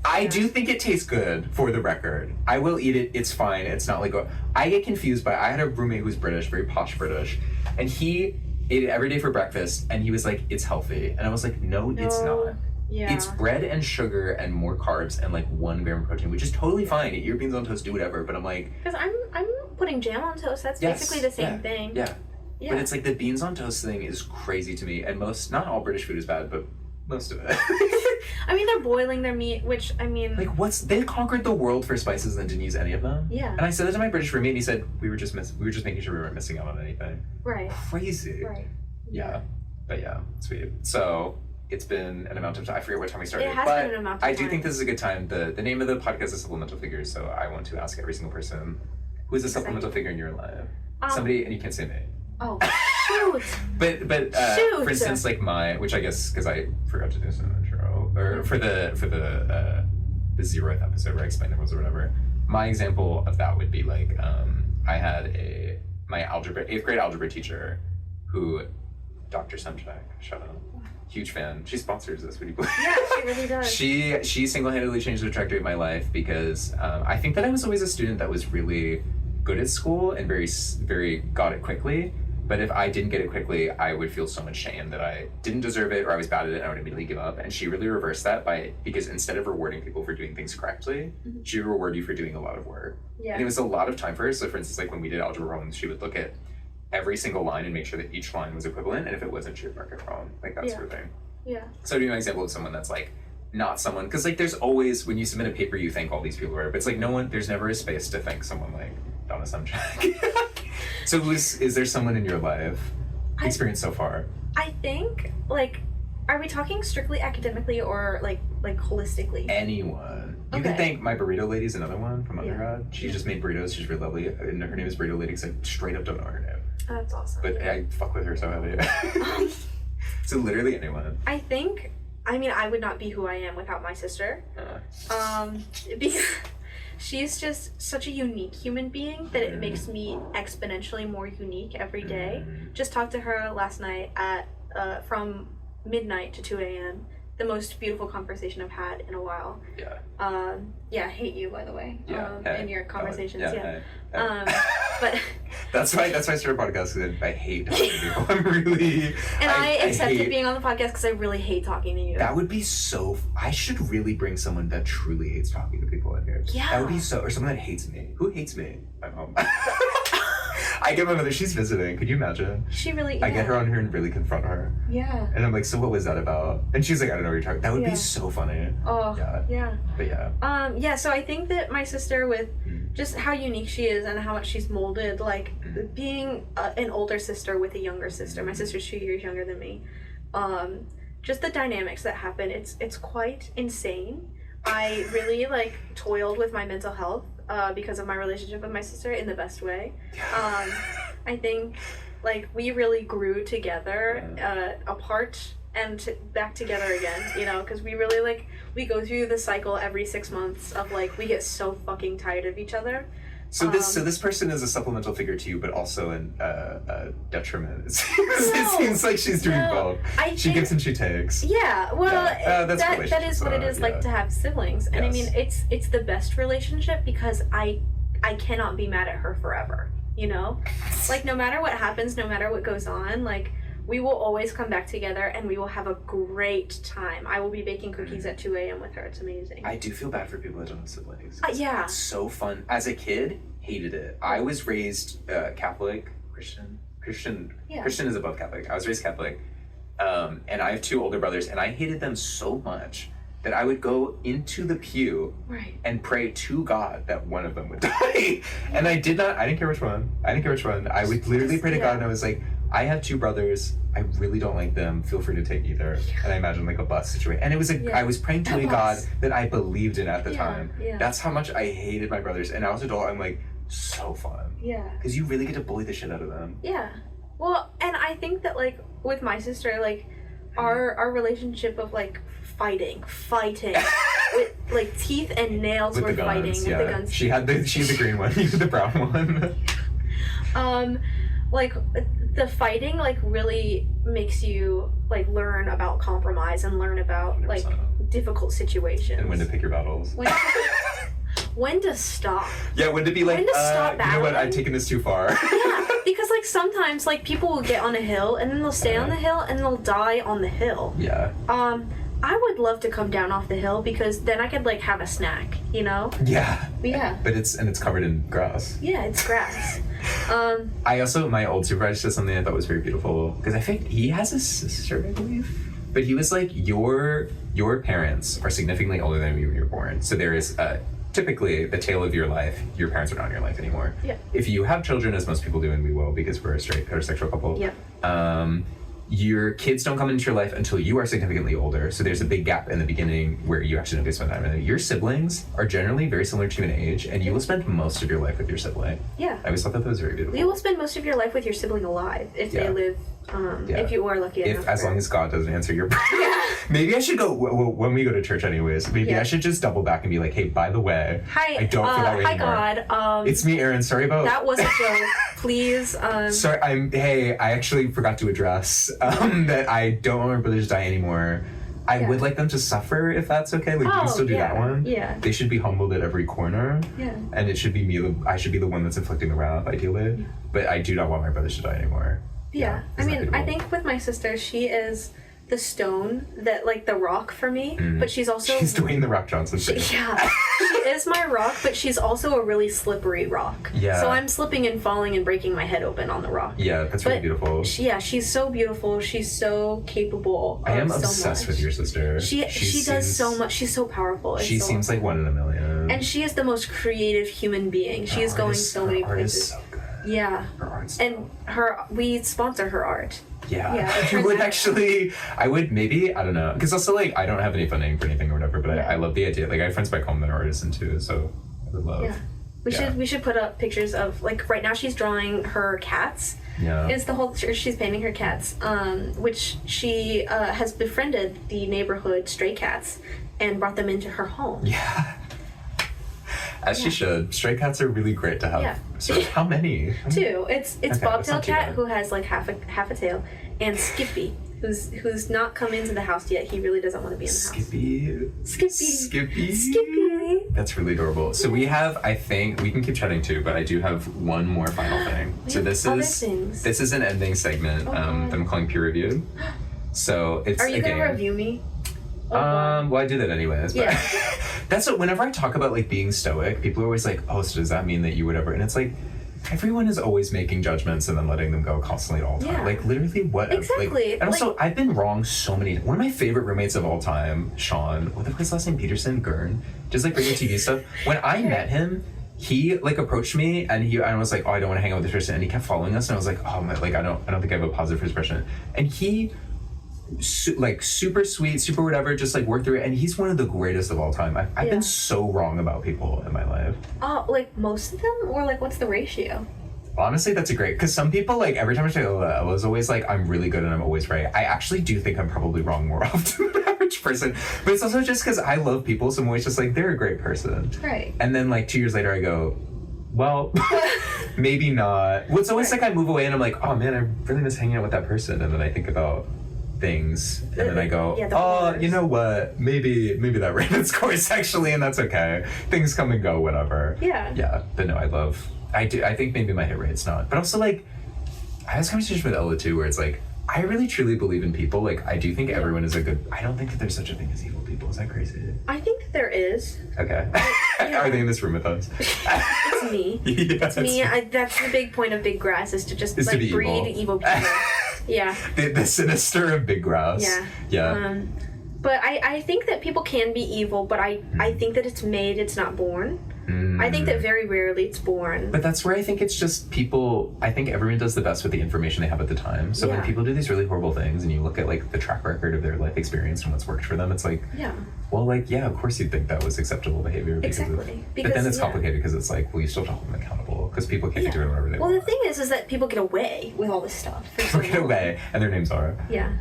I do think it tastes good, for the record. I will eat it. It's fine. It's not like I get confused by. I had a roommate who's British, very posh British, and he ate it every day for breakfast, and he was like, "It's healthy," and I was like, "No, it's not. Yeah. It's bread and sugar and more carbs and like 1 gram of protein, which is totally fine. Eat your beans on toast, do whatever." But I'm like, because I'm putting jam on toast. That's basically the same thing. Yeah. But it's like the beans on toast thing is crazy to me, and not all British food is bad, but most of it. I mean, they're boiling their meat, which, I mean... Like, they conquered the world for spices and didn't use any of them? Yeah. And I said that to my British roommate, and he said, we were just making sure we weren't missing out on anything. Right. Crazy. Right. Yeah. But yeah, sweet. So, it's been an amount of time. I forget what time we started. It has been an amount of time. I do think this is a good time. The name of the podcast is Supplemental Figures, so I want to ask every single person, who is a supplemental figure in your life? Somebody, and you can't say me. Oh, shoot. But for instance, like which I guess because I forgot to do this in the intro, or for the 0th episode where I explained the rules or whatever. My example of that would be like I had my 8th grade algebra teacher, who Dr. Suncheck, shout out, huge fan. She sponsors this. Would you believe? Yeah, she really does. She single-handedly changed the trajectory of my life because I think that I was always a student that was really good at school and very got it quickly. But if I didn't get it quickly, I would feel so much shame that I didn't deserve it or I was bad at it and I would immediately give up. And she really reversed that because instead of rewarding people for doing things correctly, she would reward you for doing a lot of work. Yeah. And it was a lot of time for her. So for instance, like when we did algebra problems, she would look at every single line and make sure that each line was equivalent. And if it wasn't, she would mark it wrong. Like that sort of thing. Yeah. So I'll give you an example of someone that's like, not someone, because like there's always, when you submit a paper, you thank all these people, right? But it's like there's never a space to thank someone like Donna Sumchak. So is there someone in your life experience so far? I think, like, are we talking strictly academically or like holistically? Anyone. You can thank my burrito lady's another one from undergrad. She just made burritos. She's really lovely. And her name is Burrito Lady because I straight up don't know her name. Oh, that's awesome. But I fuck with her so heavily. So literally anyone. I mean, I would not be who I am without my sister. Because she's just such a unique human being that it makes me exponentially more unique every day. Just talked to her last night at from midnight to 2 a.m. The most beautiful conversation I've had in a while. Yeah. I hate you, by the way. Yeah. In your conversations. But that's why I started a podcast, because I hate talking to people. I'm really. And I accepted being on the podcast because I really hate talking to you. That would be I should really bring someone that truly hates talking to people in here. Yeah. That would be or someone that hates me. Who hates me? My mom. I get my mother, she's visiting. Could you imagine? She really, I get her on here and really confront her. Yeah. And I'm like, so what was that about? And she's like, I don't know what you're talking about. That would be so funny. Oh, yeah. But yeah. So I think that my sister, with just how unique she is and how much she's molded, like being an older sister with a younger sister. My sister's 2 years younger than me. Just the dynamics that happen, it's quite insane. I really toiled with my mental health because of my relationship with my sister in the best way. I think we really grew together, apart and back together again, because we really we go through the cycle every 6 months of we get so fucking tired of each other. So this person is a supplemental figure to you, but also a detriment. It seems like she's doing both. She gives and she takes. Yeah, well, that is what it is like to have siblings, and I mean it's the best relationship because I cannot be mad at her forever. No matter what happens, no matter what goes on, we will always come back together and we will have a great time. I will be baking cookies at 2 a.m. with her. It's amazing. I do feel bad for people that don't have siblings. It's so fun. As a kid, hated it. I was raised Catholic, Christian. Christian is above Catholic. I was raised Catholic. And I have 2 older brothers, and I hated them so much that I would go into the pew and pray to God that one of them would die. And I didn't care which one. I would literally pray to God, and I was like, I have 2 brothers. I really don't like them. Feel free to take either. And I imagine a bus situation. And it was I was praying to a God that I believed in at the time. Yeah. That's how much I hated my brothers. And now as an adult, I'm so fun. Yeah. Because you really get to bully the shit out of them. Yeah. Well, and I think that with my sister, our relationship of fighting with teeth and nails with were the fighting guns, with the guns. She had the green one, you had the brown one. The fighting really makes you learn about compromise and learn about 100%. Difficult situations and when to pick your battles. When to stop. Yeah, when to be when to stop battling. You know what, I've taken this too far. Yeah, because sometimes people will get on a hill and then they'll stay on the hill and they'll die on the hill. Yeah. I would love to come down off the hill because then I could have a snack, Yeah. Yeah. But it's covered in grass. Yeah, it's grass. My old supervisor said something I thought was very beautiful, because I think he has a sister, I believe. But he was your parents are significantly older than you when you were born. So there is typically the tail of your life, your parents are not in your life anymore. Yeah. If you have children, as most people do, and we will because we're a straight heterosexual couple. Yeah. Your kids don't come into your life until you are significantly older. So there's a big gap in the beginning where you actually don't get to spend time with them. Your siblings are generally very similar to you in age, and you will spend most of your life with your sibling. Yeah. I always thought that was very beautiful. You will spend most of your life with your sibling alive if they live, if you are lucky enough. As long as God doesn't answer your prayer. Yeah. Maybe I should go, when we go to church anyways, maybe I should just double back and be like, hey, by the way, I don't feel that way anymore. Hi, God. It's me, Aaron. Sorry about... That was a joke. Please. Sorry, I actually forgot to address that I don't want my brothers to die anymore. I would like them to suffer, if that's okay. You can still do that one. Yeah. They should be humbled at every corner. Yeah. And it should be me. I should be the one that's inflicting the wrath, ideally. But I do not want my brothers to die anymore. Yeah. I mean, I think with my sister, she is the stone that, like, the rock for me, but she's also... She's Dwayne The Rock Johnson. She is my rock, but she's also a really slippery rock. Yeah. So I'm slipping and falling and breaking my head open on the rock. Yeah, that's really beautiful. She's so beautiful. She's so capable. I am obsessed with your sister. She does so much. She's so powerful. She seems like 1 in a million. And she is the most creative human being. She is going so many places. Her art is so good. Yeah. Her art's and we sponsor her art. Yeah. I would maybe, I don't know. Because also, like, I don't have any funding for anything or whatever, but I love the idea. Like, I have friends back home that are artists too, so I would love. Yeah. We should put up pictures of, like, right now she's drawing her cats. Yeah. It's the whole, she's painting her cats, which she has befriended the neighborhood stray cats and brought them into her home. Yeah. As she should. Stray cats are really great to have. Yeah. So how many? 2. It's Bobtail Cat, who has like half a tail, and Skippy, who's not come into the house yet. He really doesn't want to be in the house. Skippy. That's really adorable. So we have, I think, we can keep chatting too, but I do have one more final thing. So this is an ending segment that I'm calling peer reviewed. So it's Are you going to review me? Well, I do that anyways, but that's what, whenever I talk about, like, being stoic, people are always like, oh, so does that mean that you whatever? And it's like, everyone is always making judgments and then letting them go constantly all the time. Like, literally, what? Exactly. Like, and also, I've been wrong so many. One of my favorite roommates of all time, Sean, what the fuck is his last name? Peterson? Gurn? Just, like, regular TV stuff. When I met him, he, like, approached me and I was like, oh, I don't want to hang out with this person. And he kept following us and I was like, oh, my, like, I don't think I have a positive first impression. And he... like super sweet, super whatever, just like work through it, and he's one of the greatest of all time. I've been so wrong about people in my life. Like most of them, or like what's the ratio? Honestly, that's a great, because some people, like, every time I say Ella's always like, I'm really good and I'm always right. I actually do think I'm probably wrong more often than the average person, but it's also just because I love people, so I'm always just like, they're a great person. Right. And then like 2 years later I go, well, maybe not. Well, it's always like I move away and I'm like, oh man, I really miss hanging out with that person, and then I think about things and then I go, you know what, maybe that ran its course actually, and that's okay. Things come and go, whatever. Yeah, but no, I think maybe my hit rate's not, but also, like, I had this conversation with Ella too, where it's like, I really truly believe in people. Like, I do think everyone is I don't think that there's such a thing as evil people. Is that crazy? I think that there is. Okay. Are they in this room with us? It's me. It's me. That's the big point of Big Grass, is to just breed evil people. Yeah. The sinister of Big Grass. Yeah. But I think that people can be evil, but I think that it's made, it's not born. I think that very rarely it's born. But that's where I think it's just people, I think everyone does the best with the information they have at the time. So when people do these really horrible things and you look at, like, the track record of their life experience and what's worked for them, it's like, well, like, yeah, of course you'd think that was acceptable behavior. But then it's complicated because it's like, well, you still hold them accountable because people can't do whatever they want. Well, the thing is that people get away with all this stuff. People get away, and their names are. Yeah.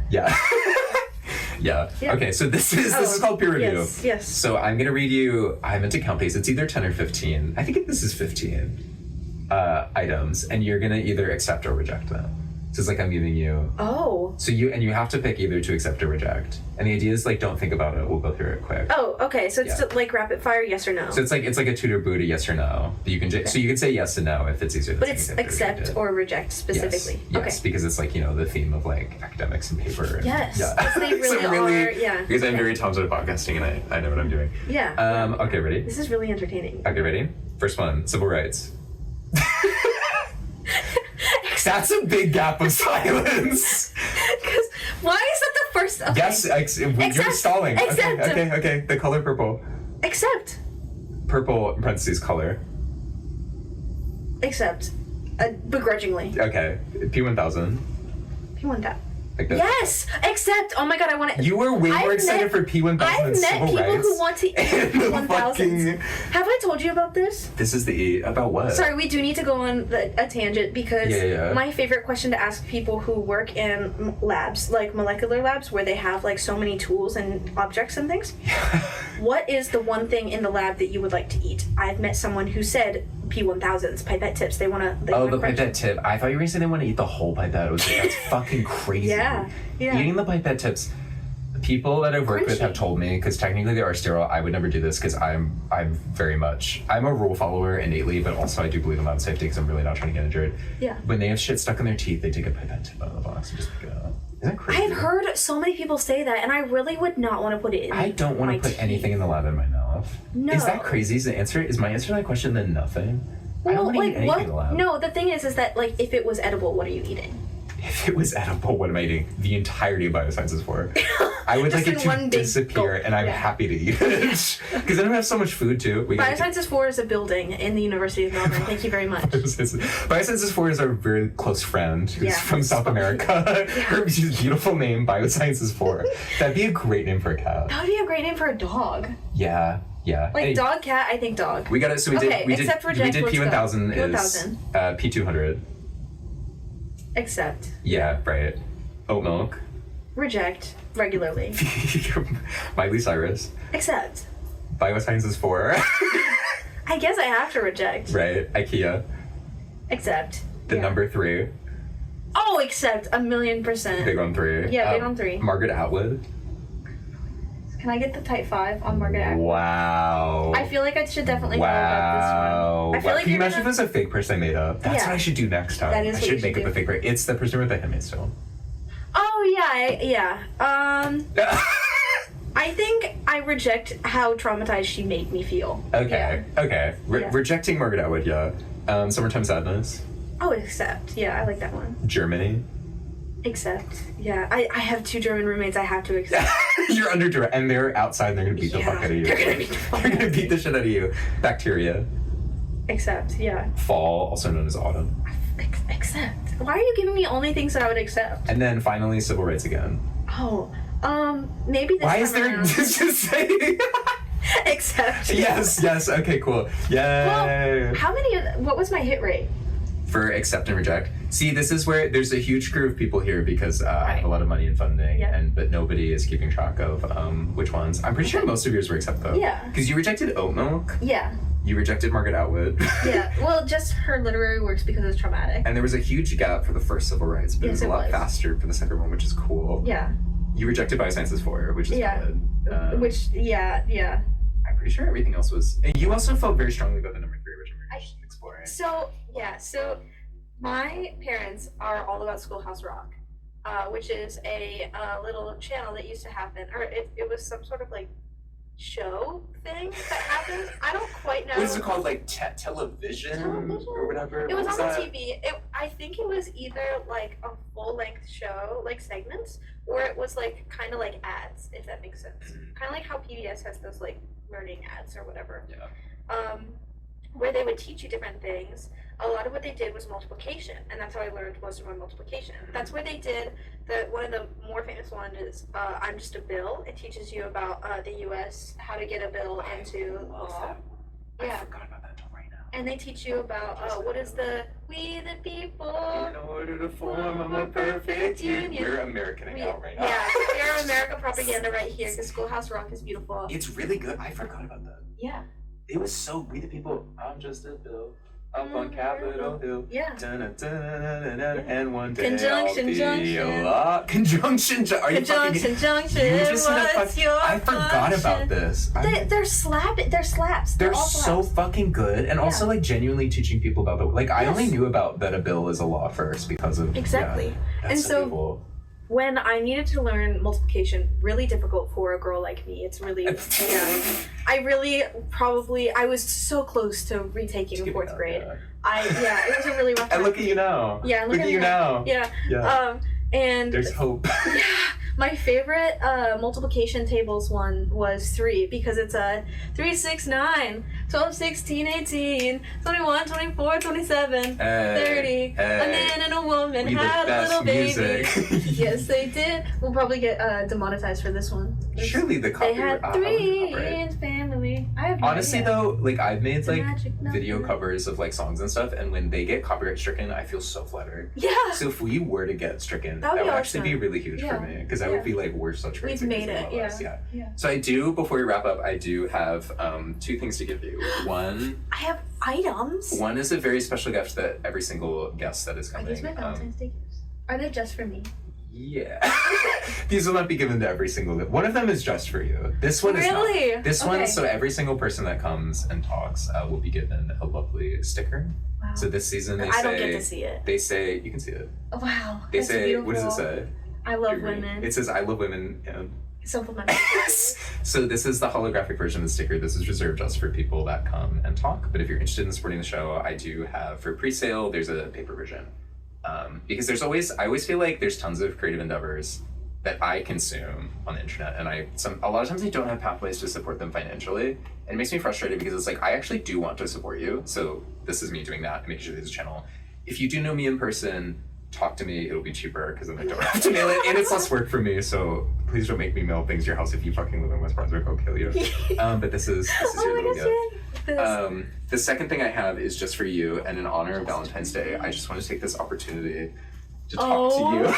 Yeah. Okay, so this is called peer review. Yes. So I'm gonna read you, I meant to count these, it's either 10 or 15. I think this is 15 items, and you're gonna either accept or reject them. So it's like I'm giving you. Oh. So you have to pick either to accept or reject. And the idea is, like, don't think about it. We'll go through it quick. Oh, okay. So it's like rapid fire, yes or no. So it's like a tutor Buddha, yes or no. You can so you can say yes and no if it's easier. But it's accept or reject specifically. Yes, because it's like, you know, the theme of, like, academics and paper. And, yes. Because they really are. Yeah. Because I'm very Tom's at podcasting and I know what I'm doing. Yeah. Okay, ready? This is really entertaining. Okay, ready? First one, civil rights. That's a big gap of silence. Because why is that the first? Okay. Yes, you're stalling. Accept. Okay. The color purple. Accept. Purple in parentheses color. Accept. Begrudgingly. Okay. P1000. P1000. Like yes, except oh my god, I want to. You were way more excited for P1000 than civil rights. I've met people who want to eat P1000s. Have I told you about this? This is about what? Sorry, we do need to go on a tangent because my favorite question to ask people who work in labs, like molecular labs, where they have like so many tools and objects and things. What is the one thing in the lab that you would like to eat? I've met someone who said P1000s, pipette tips. They want to. The pipette tip. I thought you were going to say they want to eat the whole pipette. I was like, that's fucking crazy. Yeah. Eating the pipette tips. People that I've worked with have told me, because technically they are sterile, I would never do this because I'm a rule follower innately, but also I do believe in lab safety because I'm really not trying to get injured. Yeah. When they have shit stuck in their teeth, they take a pipette tip out of the box and just pick it up. Isn't that crazy? I've heard so many people say that, and I really would not want to put it in. I don't want to put anything in the lab in my mouth. No. Is that crazy? Is my answer to that question then nothing? Well, I don't want to eat anything in the lab. No, the thing is that like if it was edible, what are you eating? If it was edible, what am I eating? The entirety of biosciences for. I would like it to disappear, and I'm happy to eat it. Because I don't have so much food, too. Biosciences 4 is a building in the University of Melbourne. Thank you very much. Biosciences 4 is our very close friend who's from South America. She's a beautiful name, Biosciences 4. That'd be a great name for a cat. That would be a great name for a dog. Yeah. Like dog, cat, I think dog. We got it. So we did P1000 is P200. Accept. Yeah, right. Oat milk. Reject regularly. Miley Cyrus. Accept. Biosciences 4. I guess I have to reject. Right. IKEA. Accept. The number 3. Oh, accept 1,000,000%. Big on 3. Yeah, big on 3. Margaret Atwood. Can I get the type 5 on Margaret Atwood? Wow. I feel like I should definitely know about this one. I feel like Can you imagine if it was a fake person I made up? That's what I should do next time. That is I what should you make should up a fake person. It's the person with the Handmaid's Tale. Oh, yeah. I think I reject how traumatized she made me feel. Okay. Rejecting Margaret Atwood, Summertime Sadness. Oh, accept. Yeah, I like that one. Germany. Accept. Yeah, I have 2 German roommates I have to accept. You're under duress, and they're outside and they're gonna beat the fuck out of you. They're gonna beat the shit out of you. Bacteria. Accept, yeah. Fall, also known as autumn. Accept. Why are you giving me only things that I would accept? And then finally, civil rights again. Oh, maybe this Why time is there around. just saying? Accept. Yes, okay, cool. Yay. Well, what was my hit rate? For accept and reject. See, this is where there's a huge crew of people here because I have a lot of money and funding, but nobody is keeping track of which ones. I'm pretty sure most of yours were accept though. Yeah. Because you rejected oat milk. Yeah. You rejected Margaret Atwood. Yeah. Well, just her literary works because it was traumatic. And there was a huge gap for the first civil rights, but it was a lot faster for the second one, which is cool. Yeah. You rejected Biosciences 4, which is valid. Yeah. I'm pretty sure everything else was. And you also felt very strongly about the number 3, which I'm very exploring. So my parents are all about Schoolhouse Rock, which is a little channel that used to happen, or it was some sort of like show thing that happened. I don't quite know. What is it called? Like television or whatever? It was on the TV. I think it was either like a full-length show, like segments, or it was like kind of like ads, if that makes sense. Kind of like how PBS has those like learning ads or whatever. Yeah. Where they would teach you different things. A lot of what they did was multiplication, and that's how I learned most of my multiplication. That's where they did one of the more famous ones is I'm Just a Bill. It teaches you about the U.S., how to get a bill into law. I forgot about that until right now. And they teach you about what is the We the People in order to form a perfect union. We're Americaning out right now. Yeah, we're America propaganda right here because Schoolhouse Rock is beautiful. It's really good. I forgot about that. Yeah. It was so We the People. I'm just a bill. Up on Capitol Hill. Yeah. And one day Conjunction, junction. Conjunction. Are you Conjunction, junction. I forgot about this. They're slaps. They're so fucking good, and also like genuinely teaching people about the like. I only knew about that a bill is a law first because of exactly. Yeah, and so cool. When I needed to learn multiplication, really difficult for a girl like me. It's really I was so close to retaking 4th grade. It was a really rough time. And look at you now. Yeah, look at you now. Yeah. And there's hope. Yeah. My favorite multiplication tables one was 3 because it's a 3, 6, 9, 12, 16, 18, 21, 24, 27, 30. A man and a woman had a little baby. Yes, they did. We'll probably get demonetized for this one. Surely the copyright. They had 3 in family. I have honestly though, like I've made like video covers of like songs and stuff, and when they get copyright stricken, I feel so flattered. Yeah. So if we were to get stricken, that would actually be really huge for me because I would be like, we're such great singers. We've made it. Yeah. So I do. Before we wrap up, I do have 2 things to give you. One. I have items. One is a very special gift that every single guest that is coming. Are these my Valentine's Day gifts? Are they just for me? Yeah. These will not be given to every single... One of them is just for you. This one is not. This one, so every single person that comes and talks will be given a lovely sticker. Wow. So this season they say... I don't get to see it. They say... You can see it. Wow. They say... Beautiful. What does it say? I love women. It says, I love women and... Supplemental Figures. So this is the holographic version of the sticker. This is reserved just for people that come and talk. But if you're interested in supporting the show, I do have, for pre-sale, there's a paper version. Because I always feel like there's tons of creative endeavors that I consume on the internet, and a lot of times I don't have pathways to support them financially, and it makes me frustrated because it's like, I actually do want to support you, so this is me doing that and making sure there's a channel. If you do know me in person, talk to me, it'll be cheaper because then I don't have to mail it, and it's less work for me, so please don't make me mail things to your house. If you fucking live in West Brunswick, I'll kill you. But this is your little gift. The second thing I have is just for you, and in honor of Valentine's Day, I just want to take this opportunity to talk to you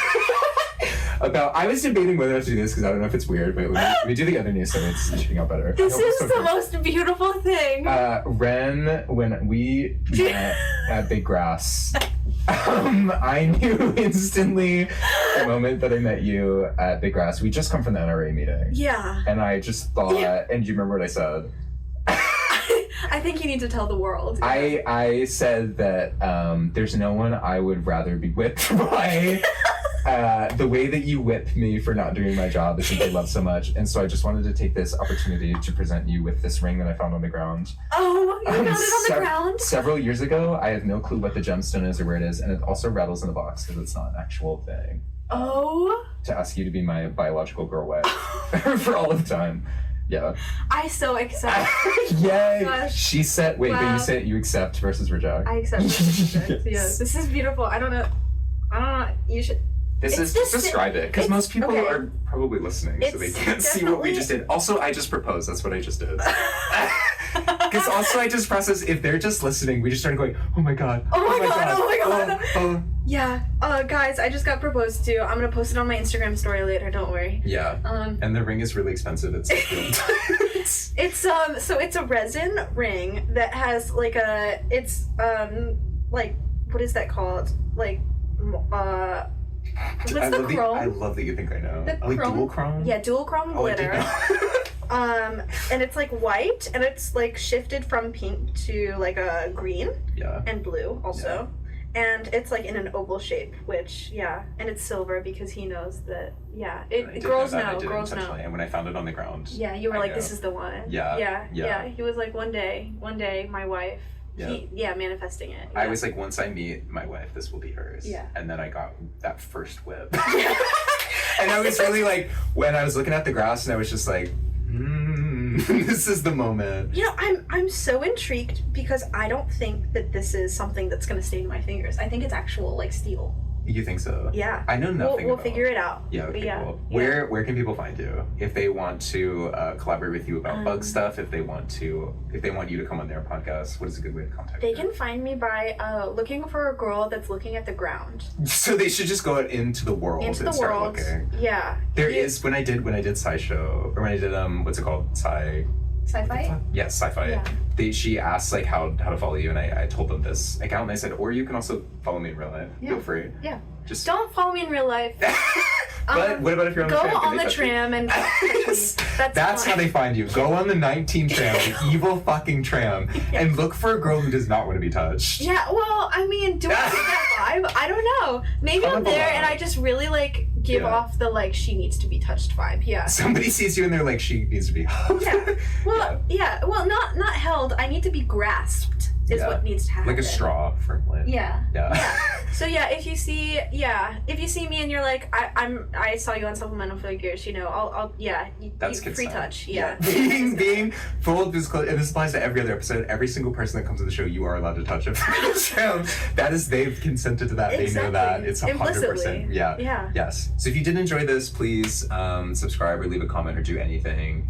about... I was debating whether I have to do this because I don't know if it's weird, but let me do the other news so it's shooting out better. This is the most beautiful thing. Ren, when we met at Big Grass, I knew instantly the moment that I met you at Big Grass. We just come from the NRA meeting. Yeah. And I just thought, and do you remember what I said? I think you need to tell the world. I said that there's no one I would rather be whipped by. The way that you whip me for not doing my job is something I love so much. And so I just wanted to take this opportunity to present you with this ring that I found on the ground. Oh, you found it on the ground? Several years ago. I have no clue what the gemstone is or where it is. And it also rattles in the box because it's not an actual thing. Oh. To ask you to be my biological girl wife for all of time. Yeah. I so accept. Yay! Gosh. She said, wait, but you said you accept versus reject. I accept versus reject. Yes. This is beautiful. I don't know. You should... Just describe it, because most people are probably listening, so they can't see what we just did. Also, I just proposed. That's what I just did. Because also, I just processed, if they're just listening, we just started going, oh my god. Oh my god. Yeah. Guys, I just got proposed to. I'm going to post it on my Instagram story later, don't worry. Yeah. And the ring is really expensive. It's so it's a resin ring that has like like, what is that called? Like, what's the chrome? I love that you think I know. Like dual chrome? Yeah, dual chrome glitter. And it's like white, and it's like shifted from pink to like a green. Yeah. And blue also. Yeah. And it's like in an oval shape, which, and it's silver because he knows that, girls know. And when I found it on the ground. Yeah, you were like, this is the one. Yeah. He was like, one day, my wife. Yeah. Manifesting it. Yeah. I was like, once I meet my wife, this will be hers. Yeah. And then I got that first whip. And I was really like, when I was looking at the grass, and I was just like, this is the moment. You know, I'm so intrigued because I don't think that this is something that's going to stain my fingers. I think it's actual, like, steel. You think so? Yeah. I know nothing We'll figure it out. Yeah, okay, cool. Where can people find you? If they want to collaborate with you about bug stuff, if they want you to come on their podcast, what is a good way to contact you? They can find me by looking for a girl that's looking at the ground. So they should just go out into the world and start looking. Yeah. There is, when I did SciShow, or when I did, what's it called? Sci-fi? Yes, sci-fi. Yeah. She asked like how to follow you, and I told them this account, and I said, or you can also follow me in real life. Yeah. Feel free. Yeah. Just don't follow me in real life. But what about if you're on the tram? Go on the tram and that's how they find you. Go on the 19 tram, the evil fucking tram, and look for a girl who does not want to be touched. Yeah, well, I mean, do I get that vibe? I don't know. Maybe I'm there and I just really like give off the like she needs to be touched vibe. Yeah. Somebody sees you and they're like, she needs to be held. Yeah. Well, well, not held. I need to be grasped. Is what needs to happen. Like a straw, firmly. Yeah. So if you see me and you're like, I saw you on Supplemental Figures, you know, I'll that's free touch. Yeah. Being full disclosure, and this applies to every other episode. Every single person that comes to the show, you are allowed to touch it. That is, they've consented to that. Exactly. They know that. It's 100%. Yeah. Yes. So if you did enjoy this, please subscribe or leave a comment or do anything.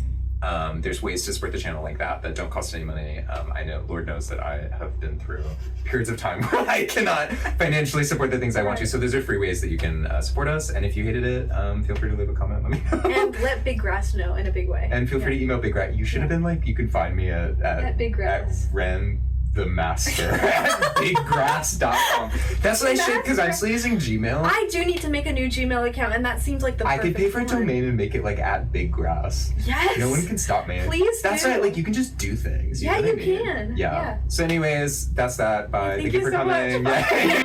There's ways to support the channel like that don't cost any money. I know, Lord knows that I have been through periods of time where I cannot financially support the things I want to. So those are free ways that you can support us. And if you hated it, feel free to leave a comment. Let me know. And let Big Grass know in a big way. And feel free to email Big Grass. You should have been like, you can find me at Big Grass. At Ren the master at biggrass.com. That's what I should, because I'm still using Gmail. I do need to make a new Gmail account, and that seems like the perfect I could pay for a domain and make it like at biggrass. Yes. No one can stop me. Please That's do. right, like you can just do things. You can. Yeah. So anyways, that's that. Bye. Thank you for so coming. much. Yeah.